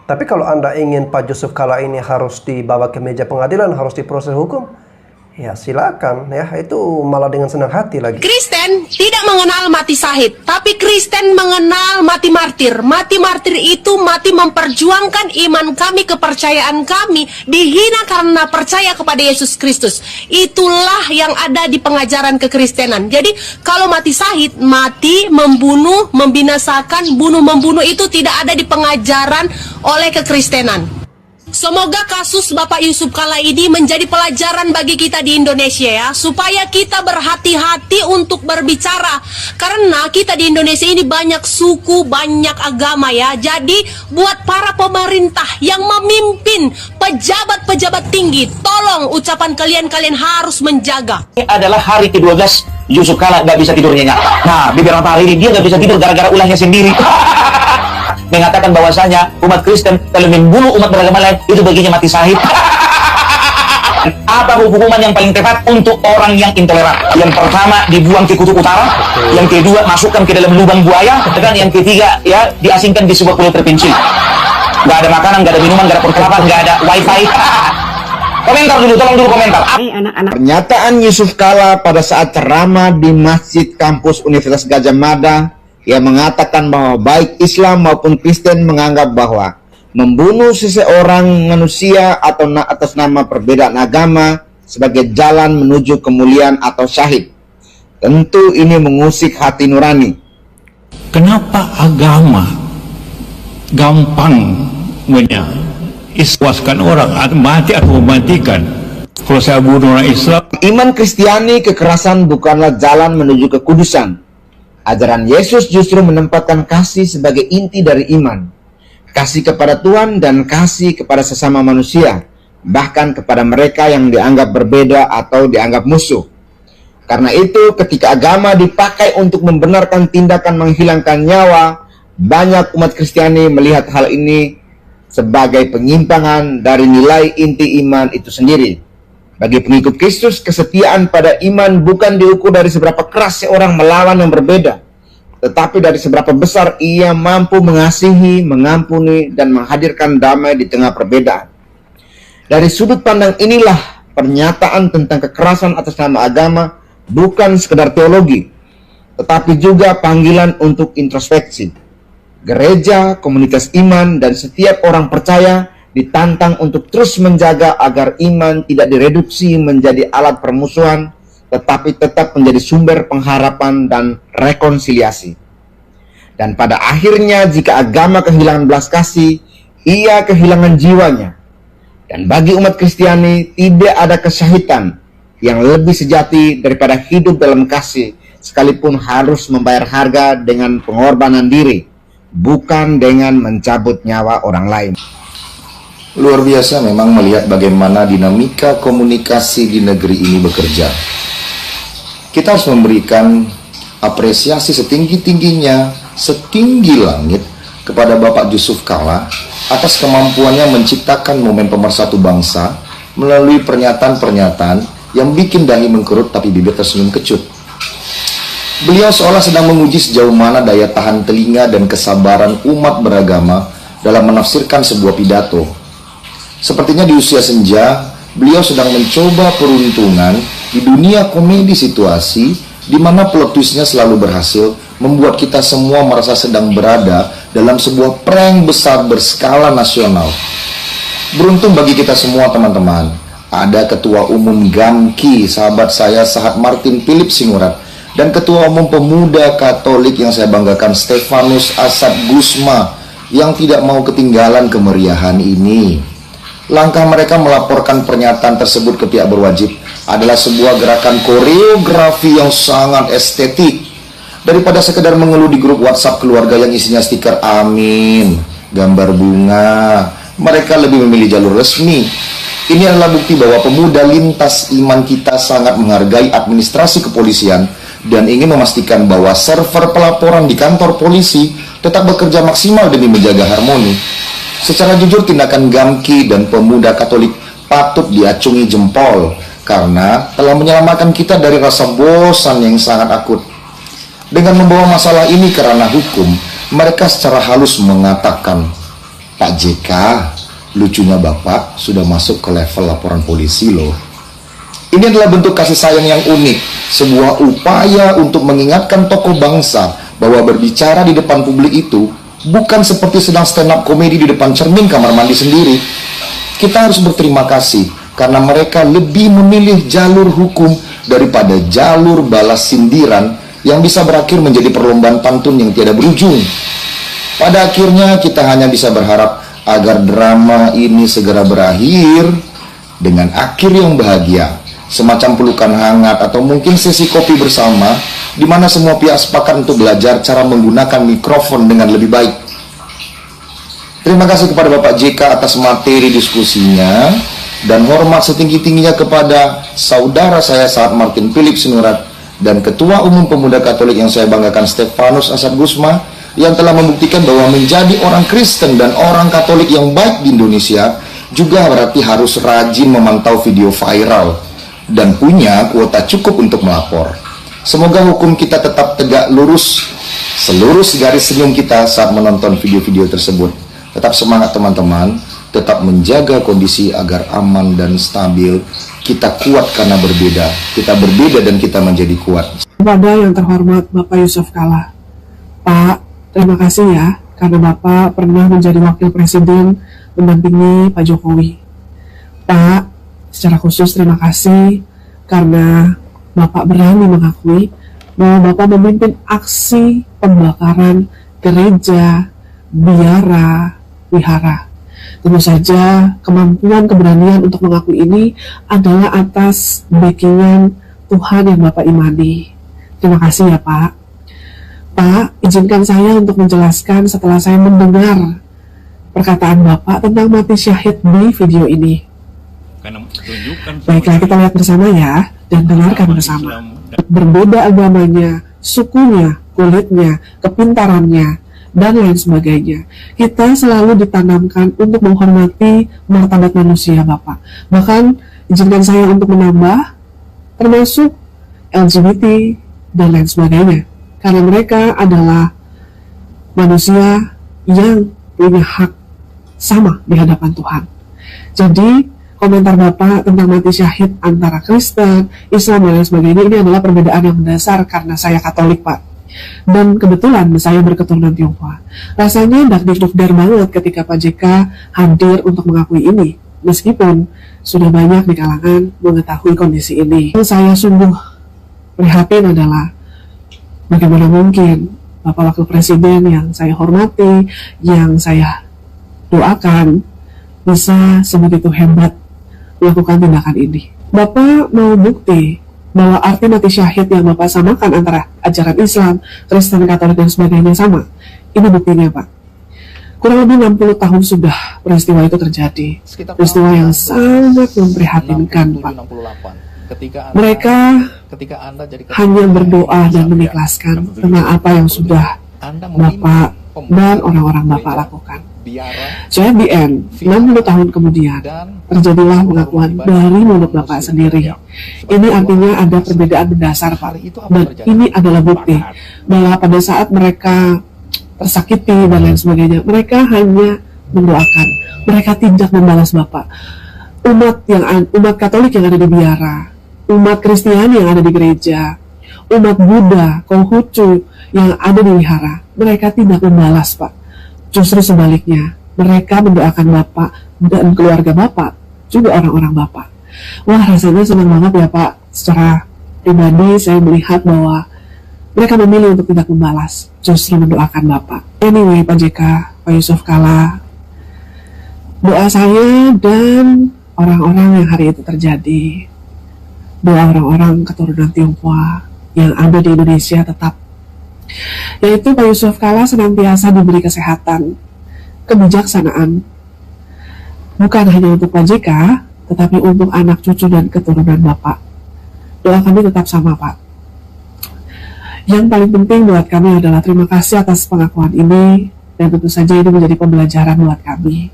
Tapi kalau Anda ingin Pak Yusuf Kalla ini harus dibawa ke meja pengadilan, harus diproses hukum, ya silakan ya, itu malah dengan senang hati lagi. Kristen tidak mengenal mati syahid, tapi Kristen mengenal mati martir. Mati martir itu mati memperjuangkan iman kami, kepercayaan kami, dihina karena percaya kepada Yesus Kristus. Itulah yang ada di pengajaran kekristenan. Jadi kalau mati syahid, mati membunuh, membinasakan, bunuh-membunuh itu tidak ada di pengajaran oleh kekristenan. Semoga kasus Bapak Yusuf Kalla ini menjadi pelajaran bagi kita di Indonesia ya, supaya kita berhati-hati untuk berbicara. Karena kita di Indonesia ini banyak suku, banyak agama ya. Jadi buat para pemerintah yang memimpin, pejabat-pejabat tinggi, tolong ucapan kalian harus menjaga. Ini adalah hari ke-12 Yusuf Kalla nggak bisa tidur nyenyak. Nah, beberapa hari ini dia nggak bisa tidur gara-gara ulahnya sendiri. Mengatakan bahwasanya umat Kristen kalau membunuh umat beragama lain itu baginya mati syahid. Apa hukuman yang paling tepat untuk orang yang intoleran? Yang pertama dibuang ke kutub utara, yang kedua masukkan ke dalam lubang buaya, dan yang ketiga ya diasingkan di sebuah pulau terpencil. Nggak ada makanan, nggak ada minuman, nggak ada perkelapa, nggak ada wifi. Komentar dulu, tolong dulu komentar. Pernyataan Yusuf Kalla pada saat ceramah di Masjid Kampus Universitas Gadjah Mada yang mengatakan bahwa baik Islam maupun Kristen menganggap bahwa membunuh seseorang manusia atau atas nama perbedaan agama sebagai jalan menuju kemuliaan atau syahid. Tentu ini mengusik hati nurani. Kenapa agama gampang iswaskan orang atau mati atau mematikan? Kalau saya bunuh orang Islam. Iman Kristiani, kekerasan bukanlah jalan menuju kekudusan. Ajaran Yesus justru menempatkan kasih sebagai inti dari iman. Kasih kepada Tuhan dan kasih kepada sesama manusia, bahkan kepada mereka yang dianggap berbeda atau dianggap musuh. Karena itu, ketika agama dipakai untuk membenarkan tindakan menghilangkan nyawa, banyak umat Kristiani melihat hal ini sebagai penyimpangan dari nilai inti iman itu sendiri. Bagi pengikut Kristus, kesetiaan pada iman bukan diukur dari seberapa keras seorang melawan yang berbeda, tetapi dari seberapa besar ia mampu mengasihi, mengampuni, dan menghadirkan damai di tengah perbedaan. Dari sudut pandang inilah, pernyataan tentang kekerasan atas nama agama bukan sekedar teologi, tetapi juga panggilan untuk introspeksi. Gereja, komunitas iman, dan setiap orang percaya ditantang untuk terus menjaga agar iman tidak direduksi menjadi alat permusuhan, tetapi tetap menjadi sumber pengharapan dan rekonsiliasi. Dan pada akhirnya, jika agama kehilangan belas kasih, ia kehilangan jiwanya. Dan bagi umat Kristiani, tidak ada kesyahidan yang lebih sejati daripada hidup dalam kasih, sekalipun harus membayar harga dengan pengorbanan diri, bukan dengan mencabut nyawa orang lain. Luar biasa memang melihat bagaimana dinamika komunikasi di negeri ini bekerja. Kita harus memberikan apresiasi setinggi-tingginya, setinggi langit kepada Bapak Yusuf Kalla atas kemampuannya menciptakan momen pemersatu bangsa melalui pernyataan-pernyataan yang bikin dahi mengkerut tapi bibir tersenyum kecut. Beliau seolah sedang menguji sejauh mana daya tahan telinga dan kesabaran umat beragama dalam menafsirkan sebuah pidato. Sepertinya di usia senja, beliau sedang mencoba peruntungan di dunia komedi situasi di mana plot twistnya selalu berhasil membuat kita semua merasa sedang berada dalam sebuah prank besar berskala nasional. Beruntung bagi kita semua teman-teman, ada Ketua Umum GAMKI, sahabat saya Sahat Martin Philip Sinurat, dan Ketua Umum Pemuda Katolik yang saya banggakan Stefanus Asad Gusma, yang tidak mau ketinggalan kemeriahan ini. Langkah mereka melaporkan pernyataan tersebut ke pihak berwajib adalah sebuah gerakan koreografi yang sangat estetik. Daripada sekedar mengeluh di grup WhatsApp keluarga yang isinya stiker amin, gambar bunga, mereka lebih memilih jalur resmi. Ini adalah bukti bahwa pemuda lintas iman kita sangat menghargai administrasi kepolisian dan ingin memastikan bahwa server pelaporan di kantor polisi tetap bekerja maksimal demi menjaga harmoni. Secara jujur, tindakan GAMKI dan Pemuda Katolik patut diacungi jempol karena telah menyelamatkan kita dari rasa bosan yang sangat akut. Dengan membawa masalah ini ke ranah hukum, mereka secara halus mengatakan, Pak JK, lucunya Bapak sudah masuk ke level laporan polisi loh. Ini adalah bentuk kasih sayang yang unik, sebuah upaya untuk mengingatkan tokoh bangsa bahwa berbicara di depan publik itu bukan seperti sedang stand up komedi di depan cermin kamar mandi sendiri. Kita harus berterima kasih karena mereka lebih memilih jalur hukum daripada jalur balas sindiran yang bisa berakhir menjadi perlombaan pantun yang tiada berujung. Pada akhirnya kita hanya bisa berharap agar drama ini segera berakhir dengan akhir yang bahagia, semacam pelukan hangat atau mungkin sesi kopi bersama di mana semua pihak sepakat untuk belajar cara menggunakan mikrofon dengan lebih baik. Terima kasih kepada Bapak JK atas materi diskusinya dan hormat setinggi-tingginya kepada saudara saya Sahat Martin Philip Sinurat dan Ketua Umum Pemuda Katolik yang saya banggakan Stefanus Asad Gusma yang telah membuktikan bahwa menjadi orang Kristen dan orang Katolik yang baik di Indonesia juga berarti harus rajin memantau video viral dan punya kuota cukup untuk melapor. Semoga hukum kita tetap tegak lurus seluruh garis senyum kita saat menonton video-video tersebut. Tetap semangat teman-teman, tetap menjaga kondisi agar aman dan stabil. Kita kuat karena berbeda, kita berbeda dan kita menjadi kuat. Kepada yang terhormat Bapak Yusuf Kalla, Pak, terima kasih ya karena Bapak pernah menjadi wakil presiden mendampingi Pak Jokowi. Pak, secara khusus terima kasih karena Bapak berani mengakui bahwa Bapak memimpin aksi pembakaran gereja, biara, wihara. Tentu saja kemampuan keberanian untuk mengakui ini adalah atas backingan Tuhan yang Bapak imani. Terima kasih ya Pak. Pak, izinkan saya untuk menjelaskan setelah saya mendengar perkataan Bapak tentang mati syahid di video ini. Baiklah, kita lihat bersama ya dan dengarkan bersama. Berbeda agamanya, sukunya, kulitnya, kepintarannya, dan lain sebagainya. Kita selalu ditanamkan untuk menghormati martabat manusia, Bapak. Bahkan izinkan saya untuk menambah, termasuk LGBT dan lain sebagainya. Karena mereka adalah manusia yang punya hak sama di hadapan Tuhan. Jadi, komentar Bapak tentang mati syahid antara Kristen, Islam, dan lain sebagainya ini adalah perbedaan yang mendasar karena saya Katolik, Pak. Dan kebetulan saya berketurunan Tionghoa. Rasanya dakdikdukdar banget ketika Pak JK hadir untuk mengakui ini, meskipun sudah banyak di kalangan mengetahui kondisi ini. Yang saya sungguh prihatin adalah bagaimana mungkin Bapak Wakil Presiden yang saya hormati, yang saya doakan, bisa sebegitu hebat melakukan tindakan ini. Bapak mau bukti bahwa arti mati syahid yang Bapak samakan antara ajaran Islam, Kristen, Katolik, dan sebagainya sama. Ini buktinya, Pak. Kurang lebih 60 tahun sudah peristiwa itu terjadi. Peristiwa yang sangat memprihatinkan, Pak. Mereka hanya berdoa dan mengikhlaskan tentang apa yang sudah Bapak dan orang-orang Bapak lakukan. So at the end, 60 tahun kemudian, terjadilah pengakuan dari mulut Bapak sendiri. Ini artinya ada perbedaan mendasar, Pak. Dan ini adalah bukti bahwa pada saat mereka tersakiti dan lain sebagainya, mereka hanya mendoakan. Mereka tidak membalas Bapak. Umat Katolik yang ada di biara, umat Kristiani yang ada di gereja, Umat Buddha, Konghucu yang ada di wihara, mereka tidak membalas, Pak. Justru sebaliknya, mereka mendoakan Bapak dan keluarga Bapak, juga orang-orang Bapak. Wah, rasanya senang banget ya, Pak. Secara pribadi saya melihat bahwa mereka memilih untuk tidak membalas, justru mendoakan Bapak. Anyway, Pak JK, Pak Yusuf Kalla, doa saya dan orang-orang yang hari itu terjadi, doa orang-orang keturunan Tionghoa yang ada di Indonesia tetap, yaitu Pak Yusuf Kalla senantiasa diberi kesehatan, kebijaksanaan, bukan hanya untuk Pak JK, tetapi untuk anak cucu dan keturunan Bapak. Doa kami tetap sama, Pak. Yang paling penting buat kami adalah terima kasih atas pengakuan ini, dan tentu saja ini menjadi pembelajaran buat kami.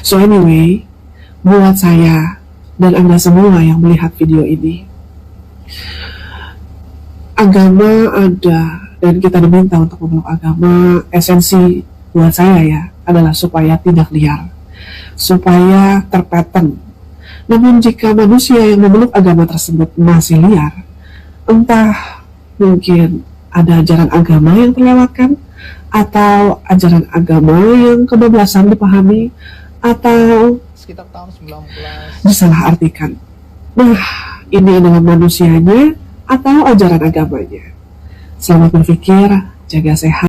So anyway, buat saya dan Anda semua yang melihat video ini, agama ada dan kita diminta untuk memeluk agama. Esensi buat saya ya adalah supaya tidak liar, supaya terpattern. Namun jika manusia yang memeluk agama tersebut masih liar, entah mungkin ada ajaran agama yang terlewatkan, atau ajaran agama yang kebablasan dipahami, atau sekitar tahun 19 disalahartikan. Nah, ini adalah manusianya atau ajaran agamanya. Selamat berpikir, jaga sehat.